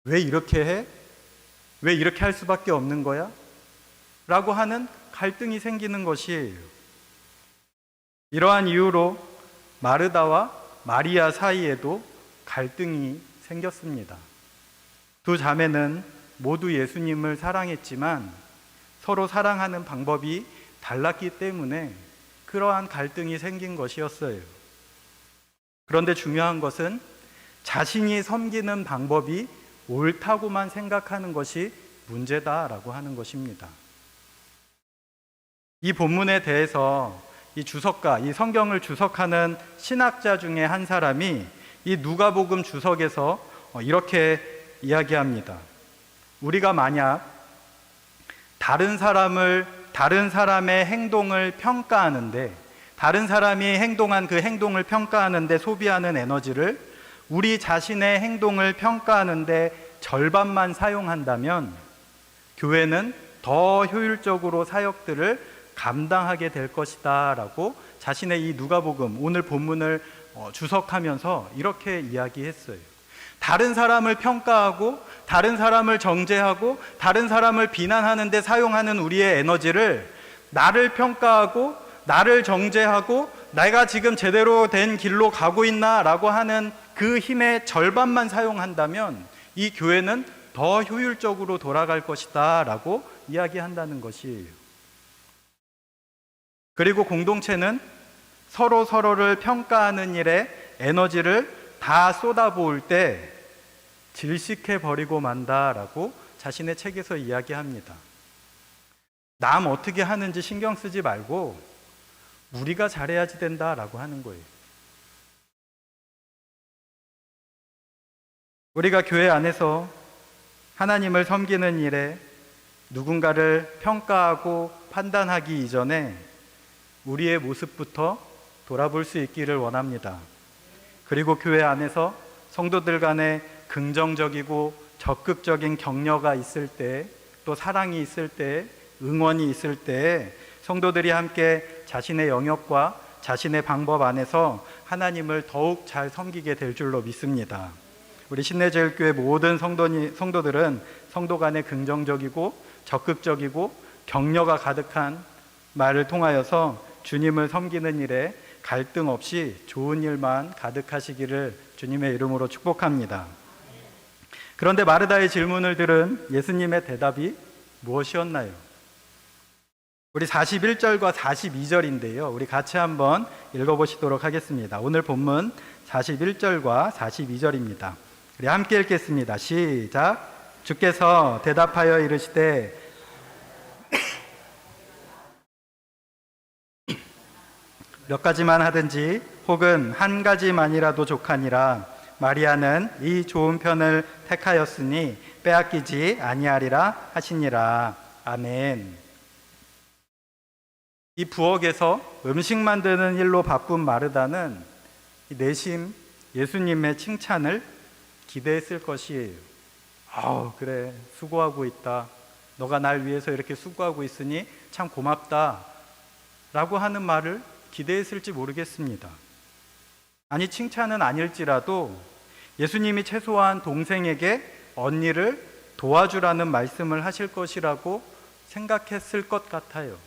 왜 이렇게 해? 왜 이렇게 할 수밖에 없는 거야? 라고 하는 갈등이 생기는 것이에요. 이러한 이유로 마르다와 마리아 사이에도 갈등이 생겼습니다. 두 자매는 모두 예수님을 사랑했지만 서로 사랑하는 방법이 달랐기 때문에 그러한 갈등이 생긴 것이었어요. 그런데 중요한 것은 자신이 섬기는 방법이 옳다고만 생각하는 것이 문제다라고 하는 것입니다. 이 본문에 대해서 이 주석가, 이 성경을 주석하는 신학자 중에 한 사람이 이 누가복음 주석에서 이렇게 이야기합니다. 우리가 만약 다른 사람의 행동을 평가하는데, 다른 사람이 행동한 그 행동을 평가하는데 소비하는 에너지를 우리 자신의 행동을 평가하는데 절반만 사용한다면 교회는 더 효율적으로 사역들을 감당하게 될 것이다 라고 자신의 이 누가복음 오늘 본문을 주석하면서 이렇게 이야기했어요. 다른 사람을 평가하고 다른 사람을 정죄하고 다른 사람을 비난하는 데 사용하는 우리의 에너지를 나를 평가하고 나를 정죄하고 내가 지금 제대로 된 길로 가고 있나 라고 하는 그 힘의 절반만 사용한다면 이 교회는 더 효율적으로 돌아갈 것이다 라고 이야기한다는 것이에요. 그리고 공동체는 서로를 평가하는 일에 에너지를 다 쏟아부을 때 질식해버리고 만다라고 자신의 책에서 이야기합니다. 남 어떻게 하는지 신경 쓰지 말고 우리가 잘해야지 된다라고 하는 거예요. 우리가 교회 안에서 하나님을 섬기는 일에 누군가를 평가하고 판단하기 이전에 우리의 모습부터 돌아볼 수 있기를 원합니다. 그리고 교회 안에서 성도들 간에 긍정적이고 적극적인 격려가 있을 때, 또 사랑이 있을 때, 응원이 있을 때 성도들이 함께 자신의 영역과 자신의 방법 안에서 하나님을 더욱 잘 섬기게 될 줄로 믿습니다. 우리 신내제일교회 모든 성도들은 성도 간에 긍정적이고 적극적이고 격려가 가득한 말을 통하여서 주님을 섬기는 일에 갈등 없이 좋은 일만 가득하시기를 주님의 이름으로 축복합니다. 그런데 마르다의 질문을 들은 예수님의 대답이 무엇이었나요? 우리 41절과 42절인데요. 우리 같이 한번 읽어보시도록 하겠습니다. 오늘 본문 41절과 42절입니다. 우리 함께 읽겠습니다. 시작. 주께서 대답하여 이르시되 몇 가지만 하든지 혹은 한 가지만이라도 족하니라. 마리아는 이 좋은 편을 택하였으니 빼앗기지 아니하리라 하시니라. 아멘. 이 부엌에서 음식 만드는 일로 바쁜 마르다는 내심 예수님의 칭찬을 기대했을 것이에요. 그래, 수고하고 있다. 너가 날 위해서 이렇게 수고하고 있으니 참 고맙다. 라고 하는 말을 기대했을지 모르겠습니다. 아니, 칭찬은 아닐지라도 예수님이 최소한 동생에게 언니를 도와주라는 말씀을 하실 것이라고 생각했을 것 같아요.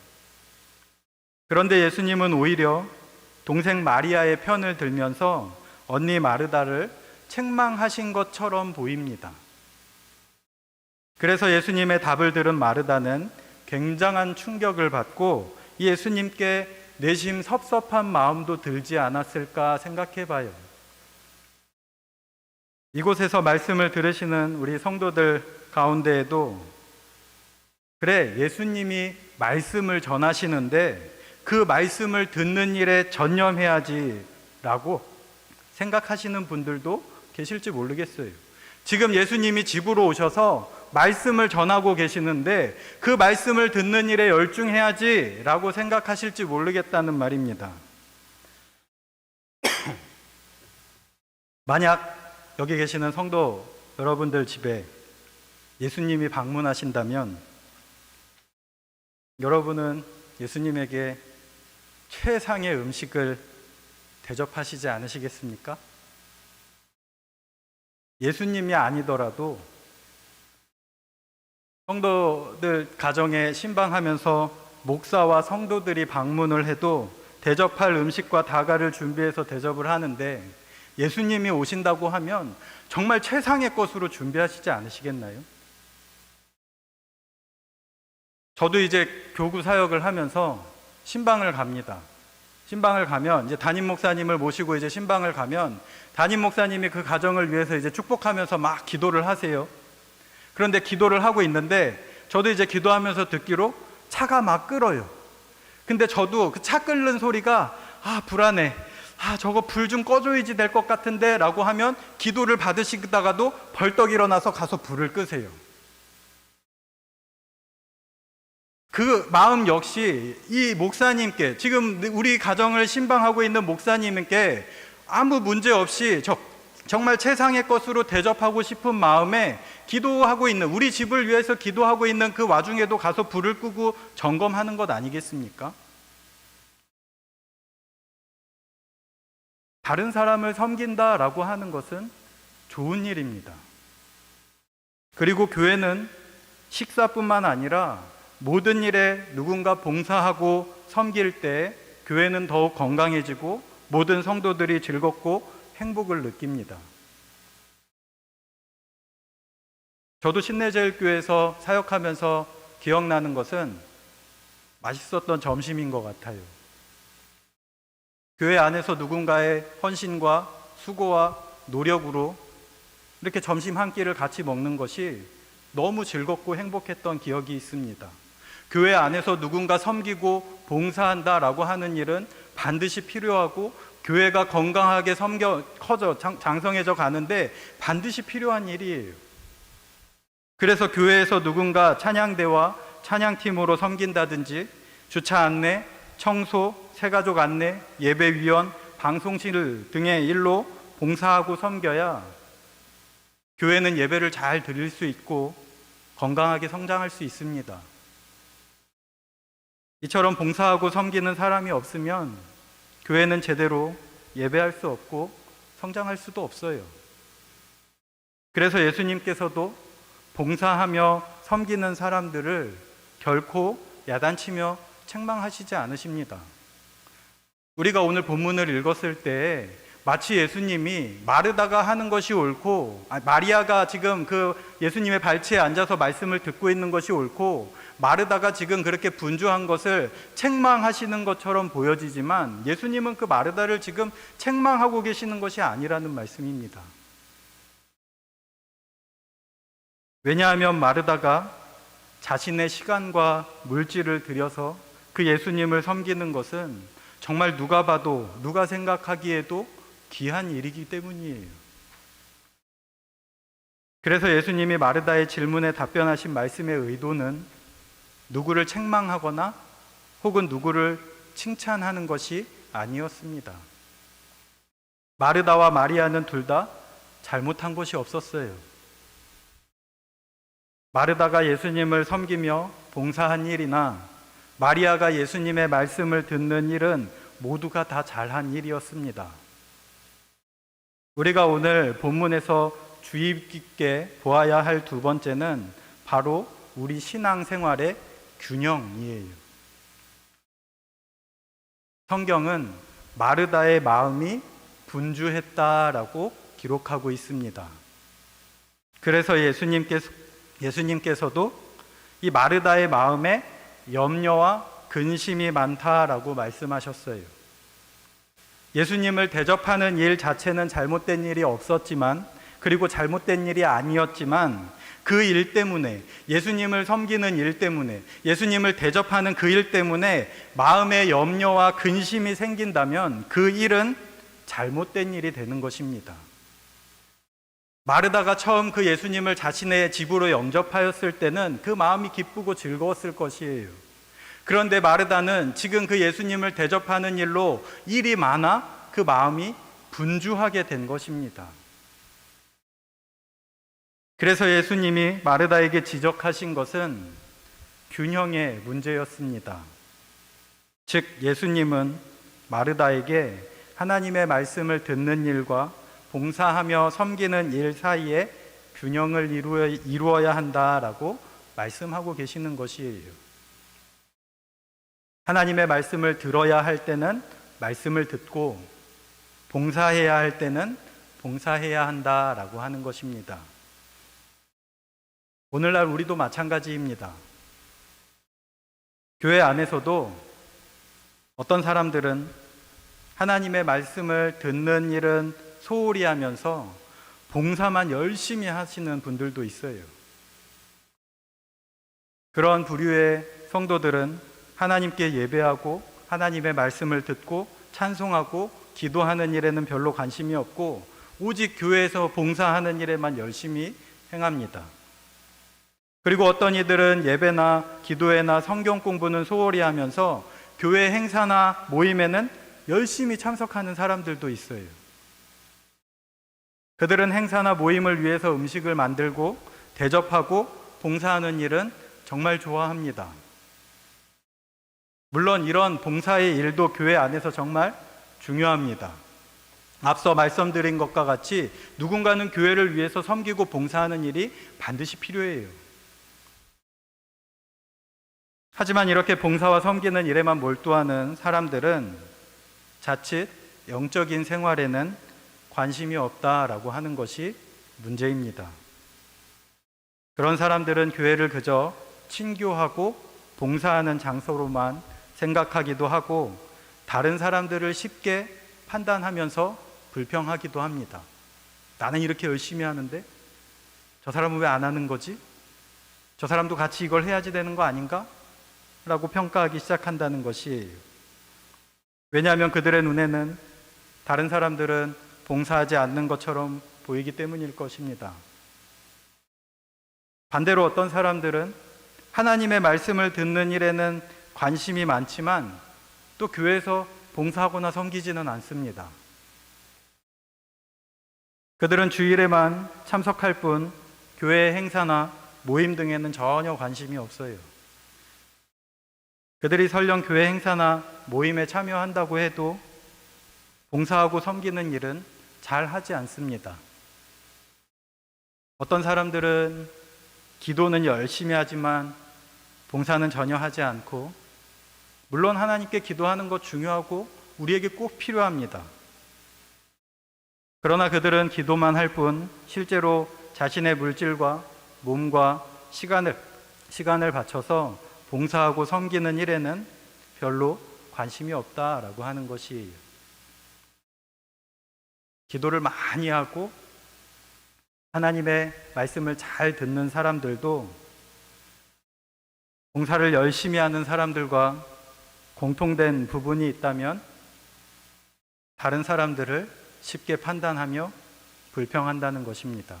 그런데 예수님은 오히려 동생 마리아의 편을 들면서 언니 마르다를 책망하신 것처럼 보입니다. 그래서 예수님의 답을 들은 마르다는 굉장한 충격을 받고 예수님께 내심 섭섭한 마음도 들지 않았을까 생각해 봐요. 이곳에서 말씀을 들으시는 우리 성도들 가운데에도 그래, 예수님이 말씀을 전하시는데 그 말씀을 듣는 일에 전념해야지 라고 생각하시는 분들도 계실지 모르겠어요. 지금 예수님이 집으로 오셔서 말씀을 전하고 계시는데 그 말씀을 듣는 일에 열중해야지 라고 생각하실지 모르겠다는 말입니다. 만약 여기 계시는 성도 여러분들 집에 예수님이 방문하신다면 여러분은 예수님에게 최상의 음식을 대접하시지 않으시겠습니까? 예수님이 아니더라도 성도들 가정에 신방하면서 목사와 성도들이 방문을 해도 대접할 음식과 다가를 준비해서 대접을 하는데 예수님이 오신다고 하면 정말 최상의 것으로 준비하시지 않으시겠나요? 저도 이제 교구 사역을 하면서 신방을 갑니다. 신방을 가면 이제 담임 목사님을 모시고 이제 신방을 가면 담임 목사님이 그 가정을 위해서 이제 축복하면서 막 기도를 하세요. 그런데 기도를 하고 있는데 저도 이제 기도하면서 듣기로 차가 막 끓어요. 근데 저도 그 차 끓는 소리가 불안해. 저거 불 좀 꺼줘야지 될 것 같은데 라고 하면 기도를 받으시다가도 벌떡 일어나서 가서 불을 끄세요. 그 마음 역시 이 목사님께, 지금 우리 가정을 신방하고 있는 목사님께 아무 문제 없이 정말 최상의 것으로 대접하고 싶은 마음에 기도하고 있는, 우리 집을 위해서 기도하고 있는 그 와중에도 가서 불을 끄고 점검하는 것 아니겠습니까? 다른 사람을 섬긴다라고 하는 것은 좋은 일입니다. 그리고 교회는 식사뿐만 아니라 모든 일에 누군가 봉사하고 섬길 때 교회는 더욱 건강해지고 모든 성도들이 즐겁고 행복을 느낍니다. 저도 신내제일교회에서 사역하면서 기억나는 것은 맛있었던 점심인 것 같아요. 교회 안에서 누군가의 헌신과 수고와 노력으로 이렇게 점심 한 끼를 같이 먹는 것이 너무 즐겁고 행복했던 기억이 있습니다. 교회 안에서 누군가 섬기고 봉사한다라고 하는 일은 반드시 필요하고 교회가 건강하게 장성해져 가는데 반드시 필요한 일이에요. 그래서 교회에서 누군가 찬양대와 찬양팀으로 섬긴다든지 주차 안내, 청소, 새가족 안내, 예배위원, 방송실 등의 일로 봉사하고 섬겨야 교회는 예배를 잘 드릴 수 있고 건강하게 성장할 수 있습니다. 이처럼 봉사하고 섬기는 사람이 없으면 교회는 제대로 예배할 수 없고 성장할 수도 없어요. 그래서 예수님께서도 봉사하며 섬기는 사람들을 결코 야단치며 책망하시지 않으십니다. 우리가 오늘 본문을 읽었을 때 마치 예수님이 마르다가 하는 것이 옳고, 마리아가 지금 그 예수님의 발치에 앉아서 말씀을 듣고 있는 것이 옳고, 마르다가 지금 그렇게 분주한 것을 책망하시는 것처럼 보여지지만 예수님은 그 마르다를 지금 책망하고 계시는 것이 아니라는 말씀입니다. 왜냐하면 마르다가 자신의 시간과 물질을 들여서 그 예수님을 섬기는 것은 정말 누가 봐도, 누가 생각하기에도 귀한 일이기 때문이에요. 그래서 예수님이 마르다의 질문에 답변하신 말씀의 의도는 누구를 책망하거나 혹은 누구를 칭찬하는 것이 아니었습니다. 마르다와 마리아는 둘 다 잘못한 것이 없었어요. 마르다가 예수님을 섬기며 봉사한 일이나 마리아가 예수님의 말씀을 듣는 일은 모두가 다 잘한 일이었습니다. 우리가 오늘 본문에서 주의 깊게 보아야 할 두 번째는 바로 우리 신앙생활의 균형이에요. 성경은 마르다의 마음이 분주했다라고 기록하고 있습니다. 그래서 예수님께서도 이 마르다의 마음에 염려와 근심이 많다라고 말씀하셨어요. 예수님을 대접하는 일 자체는 잘못된 일이 없었지만, 그리고 잘못된 일이 아니었지만, 그 일 때문에, 예수님을 섬기는 일 때문에, 예수님을 대접하는 그 일 때문에 마음에 염려와 근심이 생긴다면 그 일은 잘못된 일이 되는 것입니다. 마르다가 처음 그 예수님을 자신의 집으로 영접하였을 때는 그 마음이 기쁘고 즐거웠을 것이에요. 그런데 마르다는 지금 그 예수님을 대접하는 일로 일이 많아 그 마음이 분주하게 된 것입니다. 그래서 예수님이 마르다에게 지적하신 것은 균형의 문제였습니다. 즉, 예수님은 마르다에게 하나님의 말씀을 듣는 일과 봉사하며 섬기는 일 사이에 균형을 이루어야 한다라고 말씀하고 계시는 것이에요. 하나님의 말씀을 들어야 할 때는 말씀을 듣고, 봉사해야 할 때는 봉사해야 한다라고 하는 것입니다. 오늘날 우리도 마찬가지입니다. 교회 안에서도 어떤 사람들은 하나님의 말씀을 듣는 일은 소홀히 하면서 봉사만 열심히 하시는 분들도 있어요. 그런 부류의 성도들은 하나님께 예배하고 하나님의 말씀을 듣고 찬송하고 기도하는 일에는 별로 관심이 없고 오직 교회에서 봉사하는 일에만 열심히 행합니다. 그리고 어떤 이들은 예배나 기도회나 성경 공부는 소홀히 하면서 교회 행사나 모임에는 열심히 참석하는 사람들도 있어요. 그들은 행사나 모임을 위해서 음식을 만들고 대접하고 봉사하는 일은 정말 좋아합니다. 물론 이런 봉사의 일도 교회 안에서 정말 중요합니다. 앞서 말씀드린 것과 같이 누군가는 교회를 위해서 섬기고 봉사하는 일이 반드시 필요해요. 하지만 이렇게 봉사와 섬기는 일에만 몰두하는 사람들은 자칫 영적인 생활에는 관심이 없다라고 하는 것이 문제입니다. 그런 사람들은 교회를 그저 친교하고 봉사하는 장소로만 생각하기도 하고 다른 사람들을 쉽게 판단하면서 불평하기도 합니다. 나는 이렇게 열심히 하는데 저 사람은 왜 안 하는 거지? 저 사람도 같이 이걸 해야지 되는 거 아닌가? 라고 평가하기 시작한다는 것이에요. 왜냐하면 그들의 눈에는 다른 사람들은 봉사하지 않는 것처럼 보이기 때문일 것입니다. 반대로 어떤 사람들은 하나님의 말씀을 듣는 일에는 관심이 많지만 또 교회에서 봉사하거나 섬기지는 않습니다. 그들은 주일에만 참석할 뿐 교회 행사나 모임 등에는 전혀 관심이 없어요. 그들이 설령 교회 행사나 모임에 참여한다고 해도 봉사하고 섬기는 일은 잘 하지 않습니다. 어떤 사람들은 기도는 열심히 하지만 봉사는 전혀 하지 않고, 물론 하나님께 기도하는 것 중요하고 우리에게 꼭 필요합니다. 그러나 그들은 기도만 할 뿐 실제로 자신의 물질과 몸과 시간을 바쳐서 봉사하고 섬기는 일에는 별로 관심이 없다라고 하는 것이에요. 기도를 많이 하고 하나님의 말씀을 잘 듣는 사람들도 봉사를 열심히 하는 사람들과 공통된 부분이 있다면 다른 사람들을 쉽게 판단하며 불평한다는 것입니다.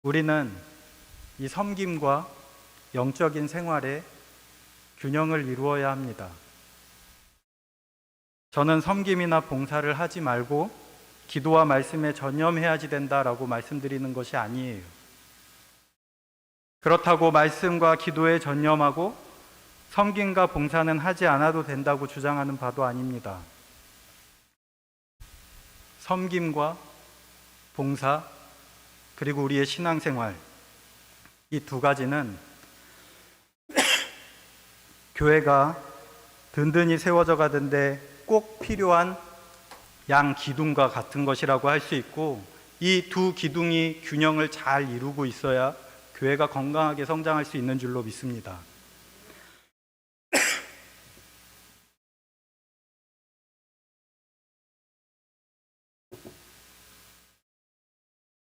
우리는 이 섬김과 영적인 생활에 균형을 이루어야 합니다. 저는 섬김이나 봉사를 하지 말고 기도와 말씀에 전념해야지 된다라고 말씀드리는 것이 아니에요. 그렇다고 말씀과 기도에 전념하고 섬김과 봉사는 하지 않아도 된다고 주장하는 바도 아닙니다. 섬김과 봉사, 그리고 우리의 신앙생활, 이 두 가지는 교회가 든든히 세워져 가던데 꼭 필요한 양 기둥과 같은 것이라고 할 수 있고, 이 두 기둥이 균형을 잘 이루고 있어야 교회가 건강하게 성장할 수 있는 줄로 믿습니다.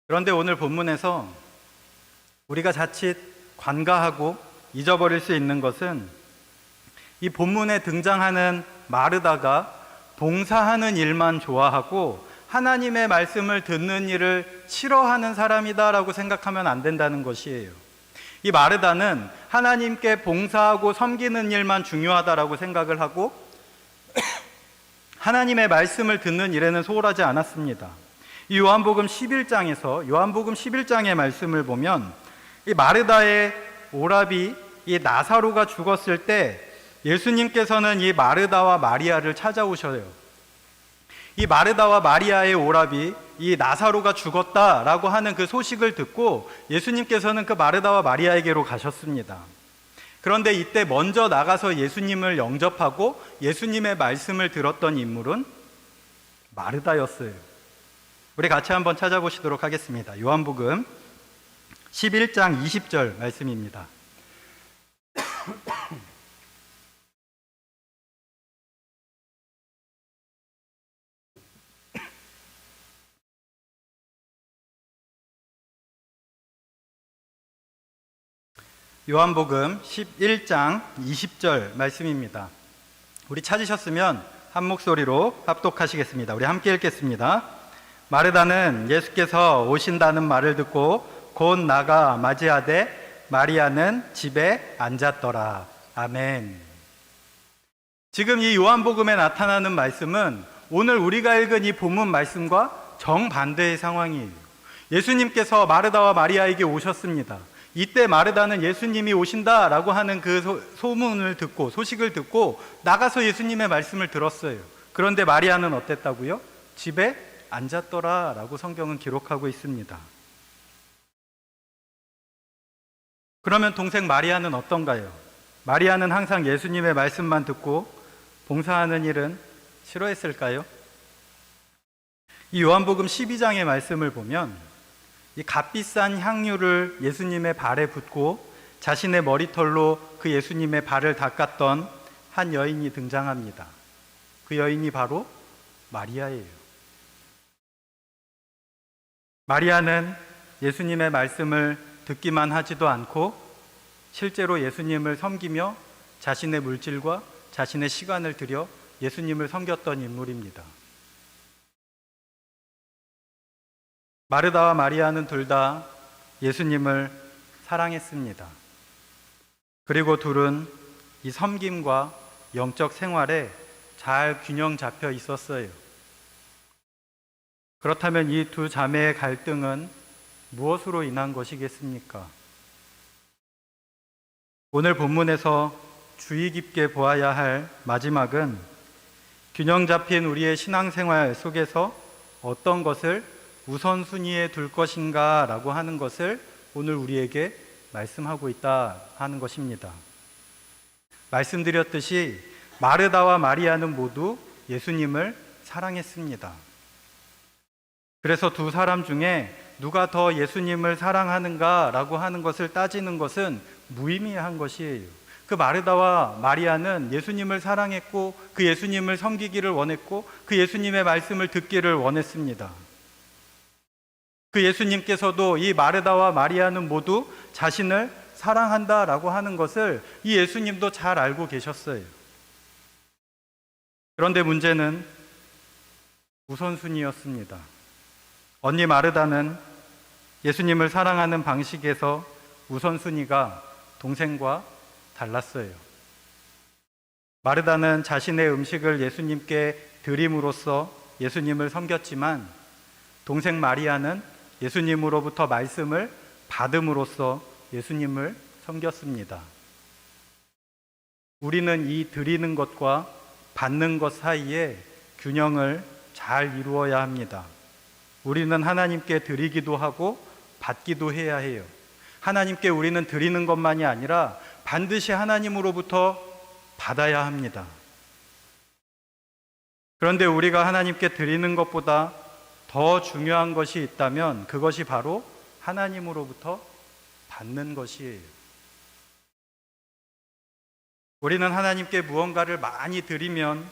그런데 오늘 본문에서 우리가 자칫 관가하고 잊어버릴 수 있는 것은, 이 본문에 등장하는 마르다가 봉사하는 일만 좋아하고 하나님의 말씀을 듣는 일을 싫어하는 사람이다라고 생각하면 안 된다는 것이에요. 이 마르다는 하나님께 봉사하고 섬기는 일만 중요하다라고 생각을 하고 하나님의 말씀을 듣는 일에는 소홀하지 않았습니다. 이 요한복음 11장의 말씀을 보면 이 마르다의 오라비 이 나사로가 죽었을 때 예수님께서는 이 마르다와 마리아를 찾아오셔요. 이 마르다와 마리아의 오라비 이 나사로가 죽었다라고 하는 그 소식을 듣고 예수님께서는 그 마르다와 마리아에게로 가셨습니다. 그런데 이때 먼저 나가서 예수님을 영접하고 예수님의 말씀을 들었던 인물은 마르다였어요. 우리 같이 한번 찾아보시도록 하겠습니다. 요한복음 11장 20절 말씀입니다. 요한복음 11장 20절 말씀입니다. 우리 찾으셨으면 한 목소리로 합독하시겠습니다. 우리 함께 읽겠습니다. 마르다는 예수께서 오신다는 말을 듣고 곧 나가 맞이하되 마리아는 집에 앉았더라. 아멘. 지금 이 요한복음에 나타나는 말씀은 오늘 우리가 읽은 이 본문 말씀과 정반대의 상황이에요. 예수님께서 마르다와 마리아에게 오셨습니다. 이때 마르다는 예수님이 오신다라고 하는 그 소문을 듣고, 소식을 듣고 나가서 예수님의 말씀을 들었어요. 그런데 마리아는 어땠다고요? 집에 앉았더라라고 성경은 기록하고 있습니다. 그러면 동생 마리아는 어떤가요? 마리아는 항상 예수님의 말씀만 듣고 봉사하는 일은 싫어했을까요? 이 요한복음 12장의 말씀을 보면 이 값비싼 향유를 예수님의 발에 붓고 자신의 머리털로 그 예수님의 발을 닦았던 한 여인이 등장합니다. 그 여인이 바로 마리아예요. 마리아는 예수님의 말씀을 듣기만 하지도 않고 실제로 예수님을 섬기며 자신의 물질과 자신의 시간을 들여 예수님을 섬겼던 인물입니다. 마르다와 마리아는 둘 다 예수님을 사랑했습니다. 그리고 둘은 이 섬김과 영적 생활에 잘 균형 잡혀 있었어요. 그렇다면 이 두 자매의 갈등은 무엇으로 인한 것이겠습니까? 오늘 본문에서 주의 깊게 보아야 할 마지막은 균형 잡힌 우리의 신앙생활 속에서 어떤 것을 우선순위에 둘 것인가 라고 하는 것을 오늘 우리에게 말씀하고 있다 하는 것입니다. 말씀드렸듯이 마르다와 마리아는 모두 예수님을 사랑했습니다. 그래서 두 사람 중에 누가 더 예수님을 사랑하는가 라고 하는 것을 따지는 것은 무의미한 것이에요. 그 마르다와 마리아는 예수님을 사랑했고 그 예수님을 섬기기를 원했고 그 예수님의 말씀을 듣기를 원했습니다. 그 예수님께서도 이 마르다와 마리아는 모두 자신을 사랑한다라고 하는 것을 이 예수님도 잘 알고 계셨어요. 그런데 문제는 우선순위였습니다. 언니 마르다는 예수님을 사랑하는 방식에서 우선순위가 동생과 달랐어요. 마르다는 자신의 음식을 예수님께 드림으로써 예수님을 섬겼지만 동생 마리아는 예수님으로부터 말씀을 받음으로써 예수님을 섬겼습니다. 우리는 이 드리는 것과 받는 것 사이에 균형을 잘 이루어야 합니다. 우리는 하나님께 드리기도 하고 받기도 해야 해요. 하나님께 우리는 드리는 것만이 아니라 반드시 하나님으로부터 받아야 합니다. 그런데 우리가 하나님께 드리는 것보다 더 중요한 것이 있다면 그것이 바로 하나님으로부터 받는 것이에요. 우리는 하나님께 무언가를 많이 드리면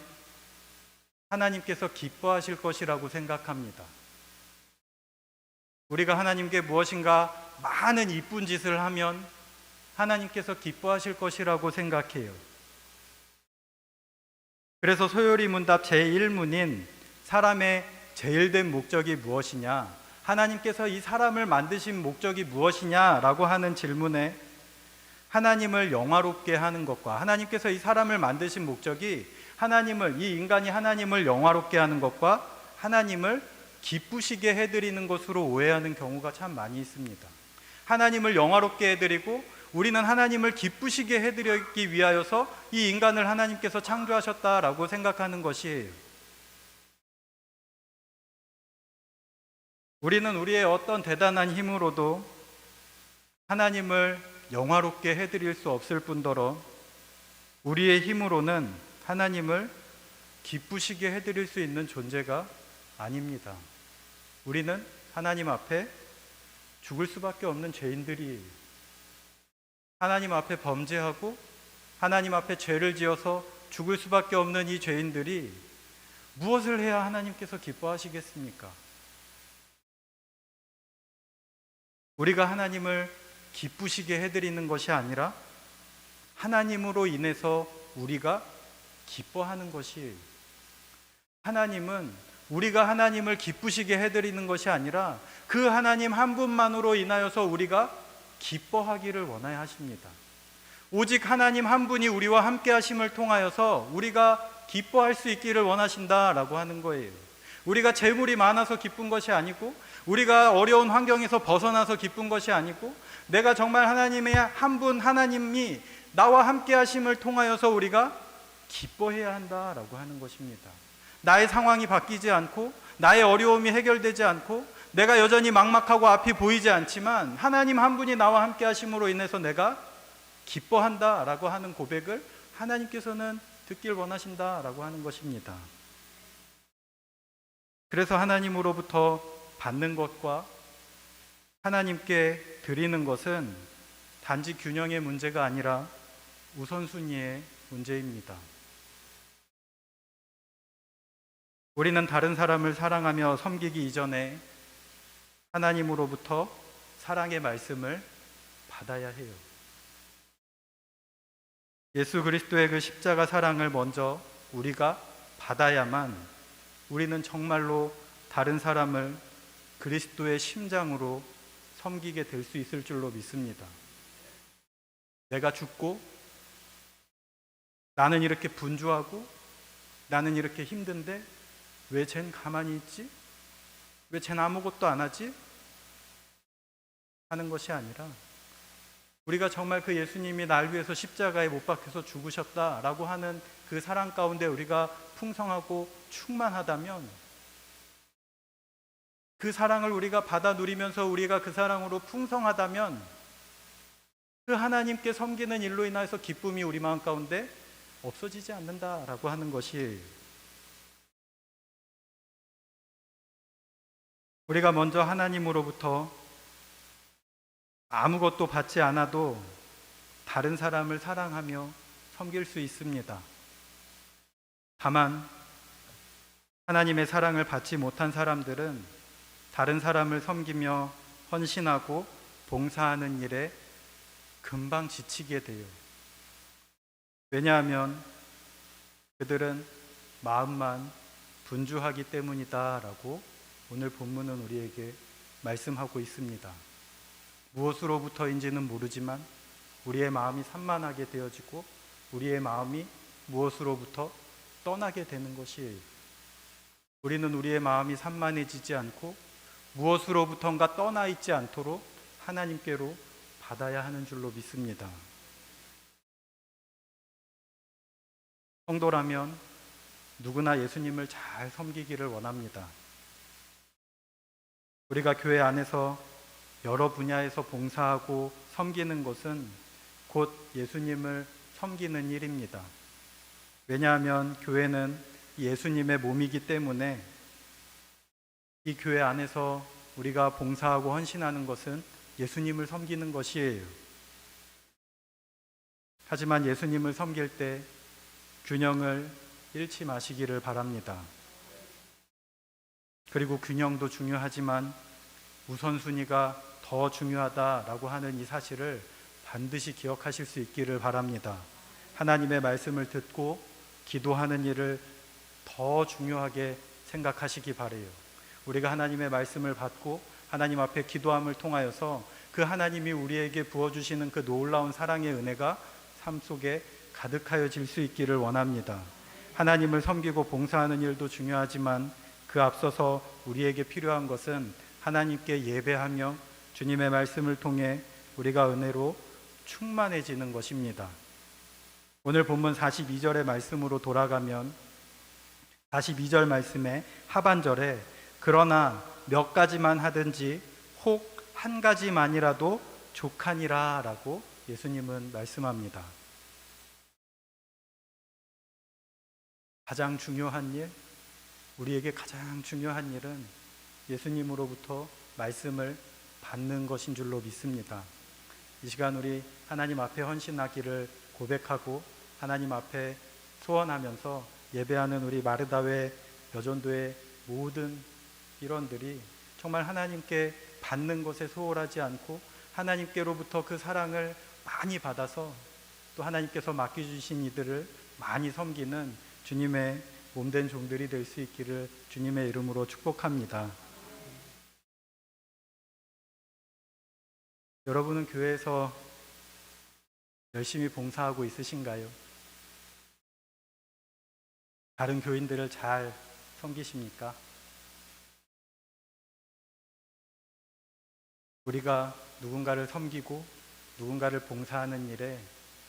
하나님께서 기뻐하실 것이라고 생각합니다. 우리가 하나님께 무엇인가 많은 이쁜 짓을 하면 하나님께서 기뻐하실 것이라고 생각해요. 그래서 소요리 문답 제1문인 사람의 제일된 목적이 무엇이냐, 하나님께서 이 사람을 만드신 목적이 무엇이냐라고 하는 질문에 하나님을 영화롭게 하는 것과 하나님께서 이 사람을 만드신 목적이 이 인간이 하나님을 영화롭게 하는 것과 하나님을 기쁘시게 해드리는 것으로 오해하는 경우가 참 많이 있습니다. 하나님을 영화롭게 해드리고 우리는 하나님을 기쁘시게 해드리기 위하여서 이 인간을 하나님께서 창조하셨다라고 생각하는 것이에요. 우리는 우리의 어떤 대단한 힘으로도 하나님을 영화롭게 해드릴 수 없을 뿐더러 우리의 힘으로는 하나님을 기쁘시게 해드릴 수 있는 존재가 아닙니다. 우리는 하나님 앞에 죽을 수밖에 없는 죄인들이에요. 하나님 앞에 범죄하고 하나님 앞에 죄를 지어서 죽을 수밖에 없는 이 죄인들이 무엇을 해야 하나님께서 기뻐하시겠습니까? 우리가 하나님을 기쁘시게 해드리는 것이 아니라 하나님으로 인해서 우리가 기뻐하는 것이에요. 하나님은 우리가 하나님을 기쁘시게 해드리는 것이 아니라 그 하나님 한 분만으로 인하여서 우리가 기뻐하기를 원하여 하십니다. 오직 하나님 한 분이 우리와 함께 하심을 통하여서 우리가 기뻐할 수 있기를 원하신다라고 하는 거예요. 우리가 재물이 많아서 기쁜 것이 아니고 우리가 어려운 환경에서 벗어나서 기쁜 것이 아니고 내가 정말 하나님의 한 분 하나님이 나와 함께 하심을 통하여서 우리가 기뻐해야 한다라고 하는 것입니다. 나의 상황이 바뀌지 않고 나의 어려움이 해결되지 않고 내가 여전히 막막하고 앞이 보이지 않지만 하나님 한 분이 나와 함께 하심으로 인해서 내가 기뻐한다라고 하는 고백을 하나님께서는 듣길 원하신다라고 하는 것입니다. 그래서 하나님으로부터 받는 것과 하나님께 드리는 것은 단지 균형의 문제가 아니라 우선순위의 문제입니다. 우리는 다른 사람을 사랑하며 섬기기 이전에 하나님으로부터 사랑의 말씀을 받아야 해요. 예수 그리스도의 그 십자가 사랑을 먼저 우리가 받아야만 우리는 정말로 다른 사람을 그리스도의 심장으로 섬기게 될 수 있을 줄로 믿습니다. 내가 죽고 나는 이렇게 분주하고 나는 이렇게 힘든데 왜 쟨 가만히 있지? 왜 쟨 아무것도 안 하지? 하는 것이 아니라 우리가 정말 그 예수님이 날 위해서 십자가에 못 박혀서 죽으셨다라고 하는 그 사랑 가운데 우리가 풍성하고 충만하다면 그 사랑을 우리가 받아 누리면서 우리가 그 사랑으로 풍성하다면 그 하나님께 섬기는 일로 인해서 기쁨이 우리 마음 가운데 없어지지 않는다라고 하는 것이에요. 우리가 먼저 하나님으로부터 아무것도 받지 않아도 다른 사람을 사랑하며 섬길 수 있습니다. 다만 하나님의 사랑을 받지 못한 사람들은 다른 사람을 섬기며 헌신하고 봉사하는 일에 금방 지치게 돼요. 왜냐하면 그들은 마음만 분주하기 때문이다라고 오늘 본문은 우리에게 말씀하고 있습니다. 무엇으로부터인지는 모르지만 우리의 마음이 산만하게 되어지고 우리의 마음이 무엇으로부터 떠나게 되는 것이에요. 우리는 우리의 마음이 산만해지지 않고 무엇으로부턴가 떠나 있지 않도록 하나님께로 받아야 하는 줄로 믿습니다. 성도라면 누구나 예수님을 잘 섬기기를 원합니다. 우리가 교회 안에서 여러 분야에서 봉사하고 섬기는 것은 곧 예수님을 섬기는 일입니다. 왜냐하면 교회는 예수님의 몸이기 때문에 이 교회 안에서 우리가 봉사하고 헌신하는 것은 예수님을 섬기는 것이에요. 하지만 예수님을 섬길 때 균형을 잃지 마시기를 바랍니다. 그리고 균형도 중요하지만 우선순위가 더 중요하다라고 하는 이 사실을 반드시 기억하실 수 있기를 바랍니다. 하나님의 말씀을 듣고 기도하는 일을 더 중요하게 생각하시기 바라요. 우리가 하나님의 말씀을 받고 하나님 앞에 기도함을 통하여서 그 하나님이 우리에게 부어주시는 그 놀라운 사랑의 은혜가 삶 속에 가득하여질 수 있기를 원합니다. 하나님을 섬기고 봉사하는 일도 중요하지만 그 앞서서 우리에게 필요한 것은 하나님께 예배하며 주님의 말씀을 통해 우리가 은혜로 충만해지는 것입니다. 오늘 본문 42절의 말씀으로 돌아가면 42절 말씀의 하반절에 그러나 몇 가지만 하든지 혹 한 가지만이라도 족하니라 라고 예수님은 말씀합니다. 가장 중요한 일, 우리에게 가장 중요한 일은 예수님으로부터 말씀을 받는 것인 줄로 믿습니다. 이 시간 우리 하나님 앞에 헌신하기를 고백하고 하나님 앞에 소원하면서 예배하는 우리 마르다회 여전도의 모든 일원들이 정말 하나님께 받는 것에 소홀하지 않고 하나님께로부터 그 사랑을 많이 받아서 또 하나님께서 맡겨주신 이들을 많이 섬기는 주님의 몸된 종들이 될 수 있기를 주님의 이름으로 축복합니다. 여러분은 교회에서 열심히 봉사하고 있으신가요? 다른 교인들을 잘 섬기십니까? 우리가 누군가를 섬기고 누군가를 봉사하는 일에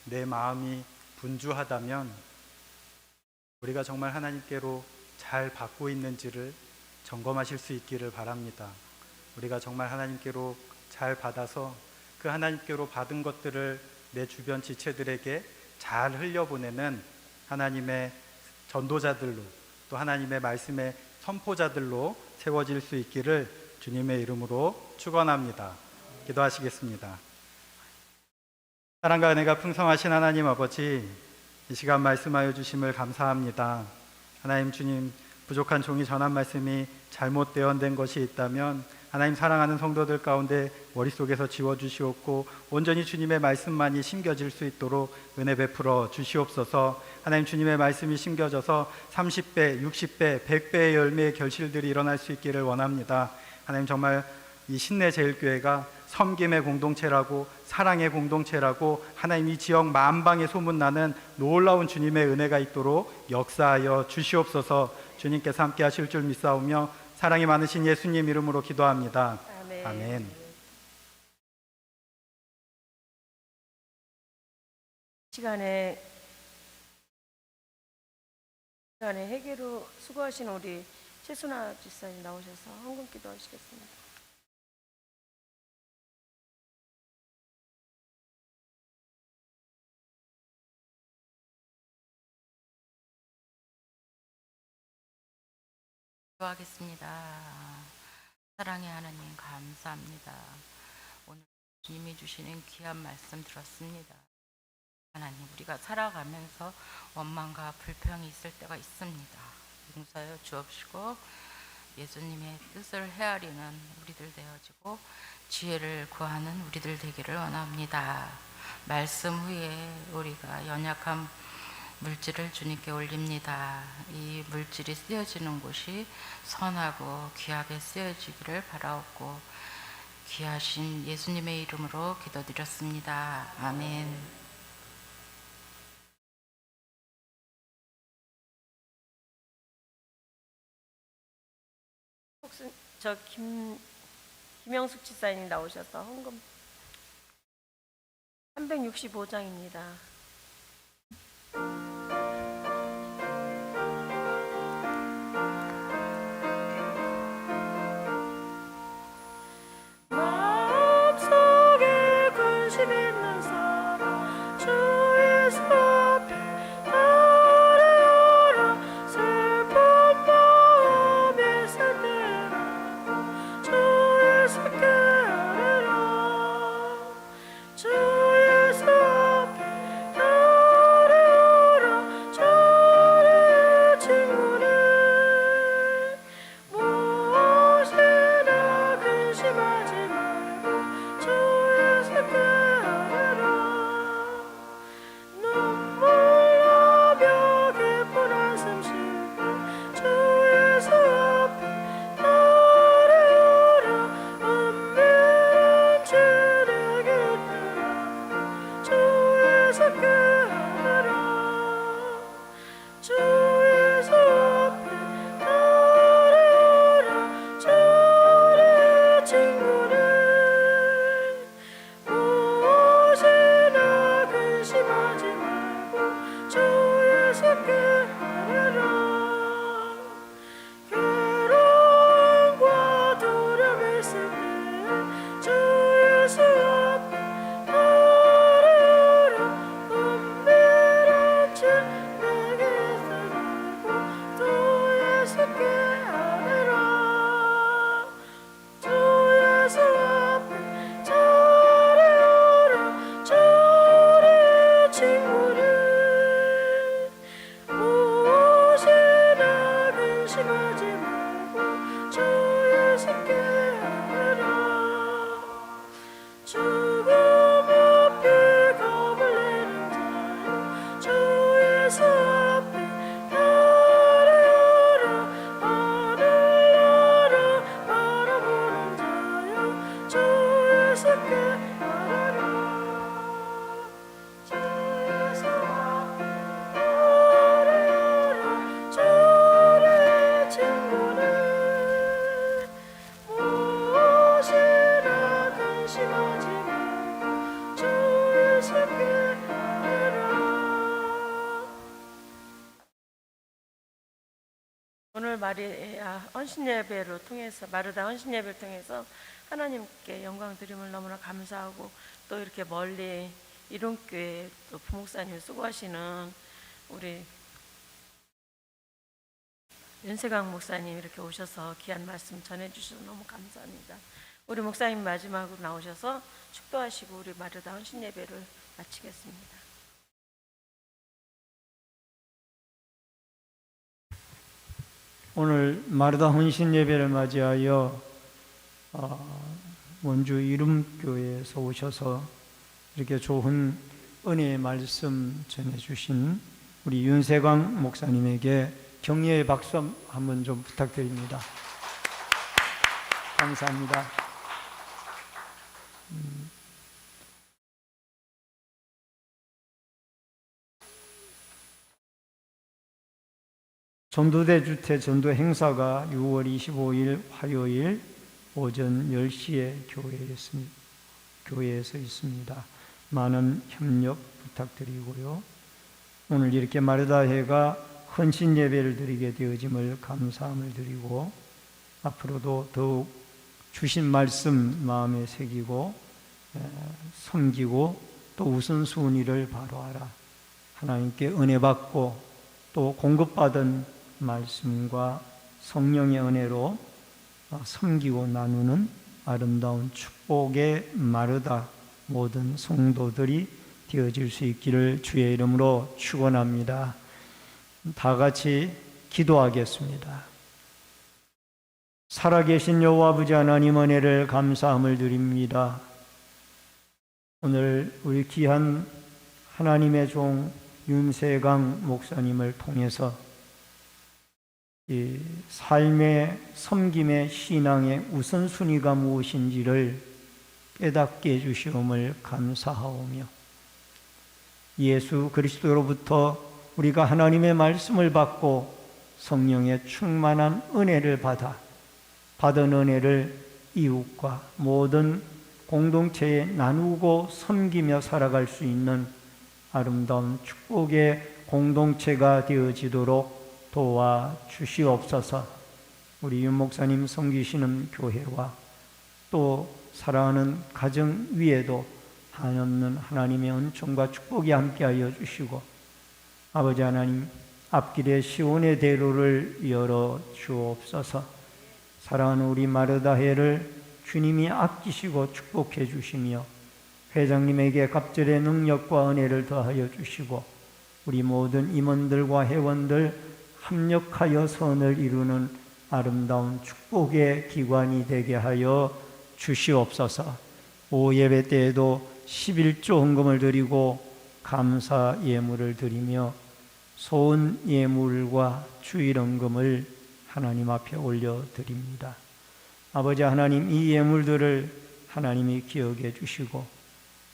내 마음이 분주하다면 우리가 정말 하나님께로 잘 받고 있는지를 점검하실 수 있기를 바랍니다. 우리가 정말 하나님께로 잘 받아서 그 하나님께로 받은 것들을 내 주변 지체들에게 잘 흘려보내는 하나님의 전도자들로 또 하나님의 말씀의 선포자들로 세워질 수 있기를 주님의 이름으로 축원합니다. 기도하시겠습니다. 사랑과 은혜가 풍성하신 하나님 아버지, 이 시간 말씀하여 주심을 감사합니다. 하나님 주님, 부족한 종이 전한 말씀이 잘못 대언된 것이 있다면 하나님 사랑하는 성도들 가운데 머릿속에서 지워주시옵고 온전히 주님의 말씀만이 심겨질 수 있도록 은혜 베풀어 주시옵소서. 하나님 주님의 말씀이 심겨져서 30배, 60배, 100배의 열매의 결실들이 일어날 수 있기를 원합니다. 하나님 정말 이 신내제일교회가 섬김의 공동체라고 사랑의 공동체라고 하나님 이 지역 만방에 소문나는 놀라운 주님의 은혜가 있도록 역사하여 주시옵소서. 주님께서 함께 하실 줄 믿사오며 사랑이 많으신 예수님 이름으로 기도합니다. 아멘. 아멘. 시간에 회개로 수고하신 우리 최순아 집사님 나오셔서 헌금 기도하시겠습니다. 기도하겠습니다. 사랑의 하나님 감사합니다. 오늘 주님이 주시는 귀한 말씀 들었습니다. 하나님, 우리가 살아가면서 원망과 불평이 있을 때가 있습니다. 용서하여 주옵시고 예수님의 뜻을 헤아리는 우리들 되어지고 지혜를 구하는 우리들 되기를 원합니다. 말씀 후에 우리가 연약한 물질을 주님께 올립니다. 이 물질이 쓰여지는 곳이 선하고 귀하게 쓰여지기를 바라옵고 귀하신 예수님의 이름으로 기도드렸습니다. 아멘. 혹시 저 김영숙 지사님 나오셔서 헌금 365장입니다. 마음속에 관심 있는 사람 주 예수 앞에 따르라. 슬픈 마음에 있을 때라 주 예수께 아뢰라. 주 예수 앞에 따르라. 주의 친구는 무엇이나 근심하지 말고 주 예수께 아뢰라. 눈물 나며 깊은 한숨 쉴때 주 예수 앞에 따르라. 은밀한 주 내게 있더라 주 예수께 아뢰라. 주 예수 앞에 따르라. 주의 친구는 무엇이나 근심하지 말고 주 예수께 아뢰라. 괴로움과 두려움이 있을 때 주 예수 앞에 따르라. 은밀한 주 내게 있으라고 주 예수께 아뢰라. 주 예수 앞에 따르라. 주의 친구는 무엇이나 근심하지 말고 주 예수께 아뢰라. 죽음 앞에 겁을 내는 자여 주 예수 앞에 따르라. 하늘 나라 바라보는 자여 주 예수께 아뢰라. 주 예수 앞에 따르라. 주의 친구는 무엇이나 근심하지 말고 주 예수께 아뢰라. 오늘 마리아 헌신 예배를 통해서 마르다 헌신 예배를 통해서 하나님께 영광 드림을 너무나 감사하고 또 이렇게 멀리 이론교회 또 부목사님 수고하시는 우리 윤세강 목사님 이렇게 오셔서 귀한 말씀 전해주셔서 너무 감사합니다. 우리 목사님 마지막으로 나오셔서 축도하시고 우리 마르다 헌신 예배를 마치겠습니다. 오늘 마르다 헌신 예배를 맞이하여 원주 이름교회에서 오셔서 이렇게 좋은 은혜의 말씀 전해주신 우리 윤세광 목사님에게 격려의 박수 한번 좀 부탁드립니다. 감사합니다. 전도대 주태 전도 행사가 6월 25일 화요일 오전 10시에 교회에서 있습니다. 많은 협력 부탁드리고요. 오늘 이렇게 마르다회가 헌신 예배를 드리게 되어짐을 감사함을 드리고 앞으로도 더욱 주신 말씀 마음에 새기고 섬기고 또 우선순위를 바로하라. 하나님께 은혜 받고 또 공급받은 말씀과 성령의 은혜로 섬기고 나누는 아름다운 축복의 마르다 모든 성도들이 되어질 수 있기를 주의 이름으로 축원합니다. 다 같이 기도하겠습니다. 살아계신 여호와 아버지 하나님 은혜를 감사함을 드립니다. 오늘 우리 귀한 하나님의 종 윤세강 목사님을 통해서 이 삶의 섬김의 신앙의 우선순위가 무엇인지를 깨닫게 해주시옴을 감사하오며 예수 그리스도로부터 우리가 하나님의 말씀을 받고 성령의 충만한 은혜를 받은 은혜를 이웃과 모든 공동체에 나누고 섬기며 살아갈 수 있는 아름다운 축복의 공동체가 되어지도록 도와주시옵소서. 우리 윤 목사님 섬기시는 교회와 또 사랑하는 가정 위에도 한없는 하나님의 은총과 축복이 함께하여 주시고 아버지 하나님 앞길에 시온의 대로를 열어 주옵소서. 사랑하는 우리 마르다해를 주님이 아끼시고 축복해 주시며 회장님에게 갑절의 능력과 은혜를 더하여 주시고 우리 모든 임원들과 회원들 합력하여 선을 이루는 아름다운 축복의 기관이 되게 하여 주시옵소서. 오후 예배 때에도 11조 헌금을 드리고 감사 예물을 드리며 소은 예물과 주일 헌금을 하나님 앞에 올려드립니다. 아버지 하나님, 이 예물들을 하나님이 기억해 주시고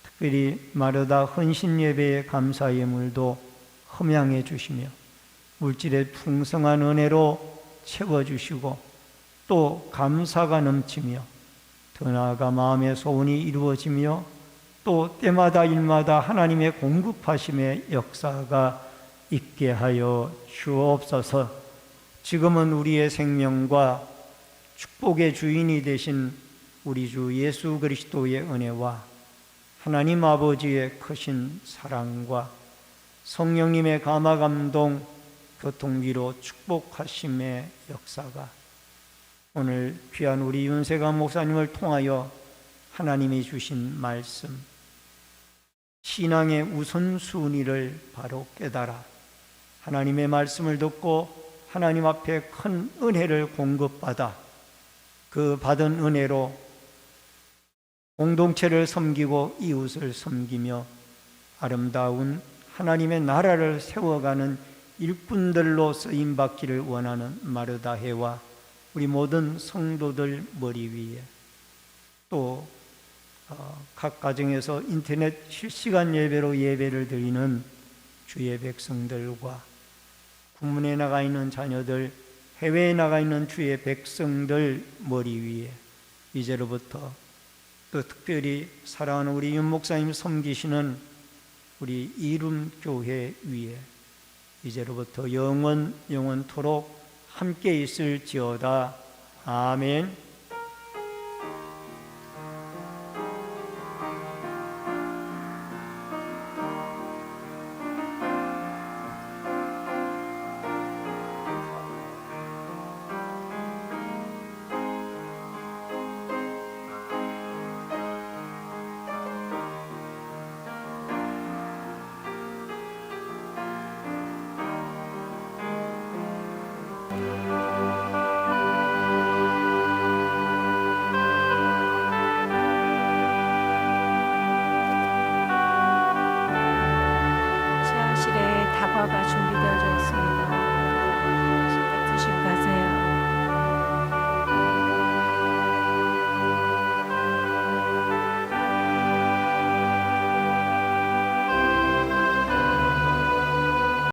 특별히 마르다 헌신 예배의 감사 예물도 흠양해 주시며 물질의 풍성한 은혜로 채워주시고 또 감사가 넘치며 더 나아가 마음의 소원이 이루어지며 또 때마다 일마다 하나님의 공급하심의 역사가 있게 하여 주옵소서. 지금은 우리의 생명과 축복의 주인이 되신 우리 주 예수 그리스도의 은혜와 하나님 아버지의 크신 사랑과 성령님의 감화 감동 교통비로 축복하심의 역사가 오늘 귀한 우리 윤세강 목사님을 통하여 하나님이 주신 말씀 신앙의 우선순위를 바로 깨달아 하나님의 말씀을 듣고 하나님 앞에 큰 은혜를 공급받아 그 받은 은혜로 공동체를 섬기고 이웃을 섬기며 아름다운 하나님의 나라를 세워가는 일꾼들로 쓰임받기를 원하는 마르다해와 우리 모든 성도들 머리 위에 또 각 가정에서 인터넷 실시간 예배로 예배를 드리는 주의 백성들과 군문에 나가 있는 자녀들, 해외에 나가 있는 주의 백성들 머리 위에 이제로부터 또 특별히 사랑하는 우리 윤 목사님 섬기시는 우리 이룸교회 위에 이제로부터 영원토록 함께 있을지어다. 아멘.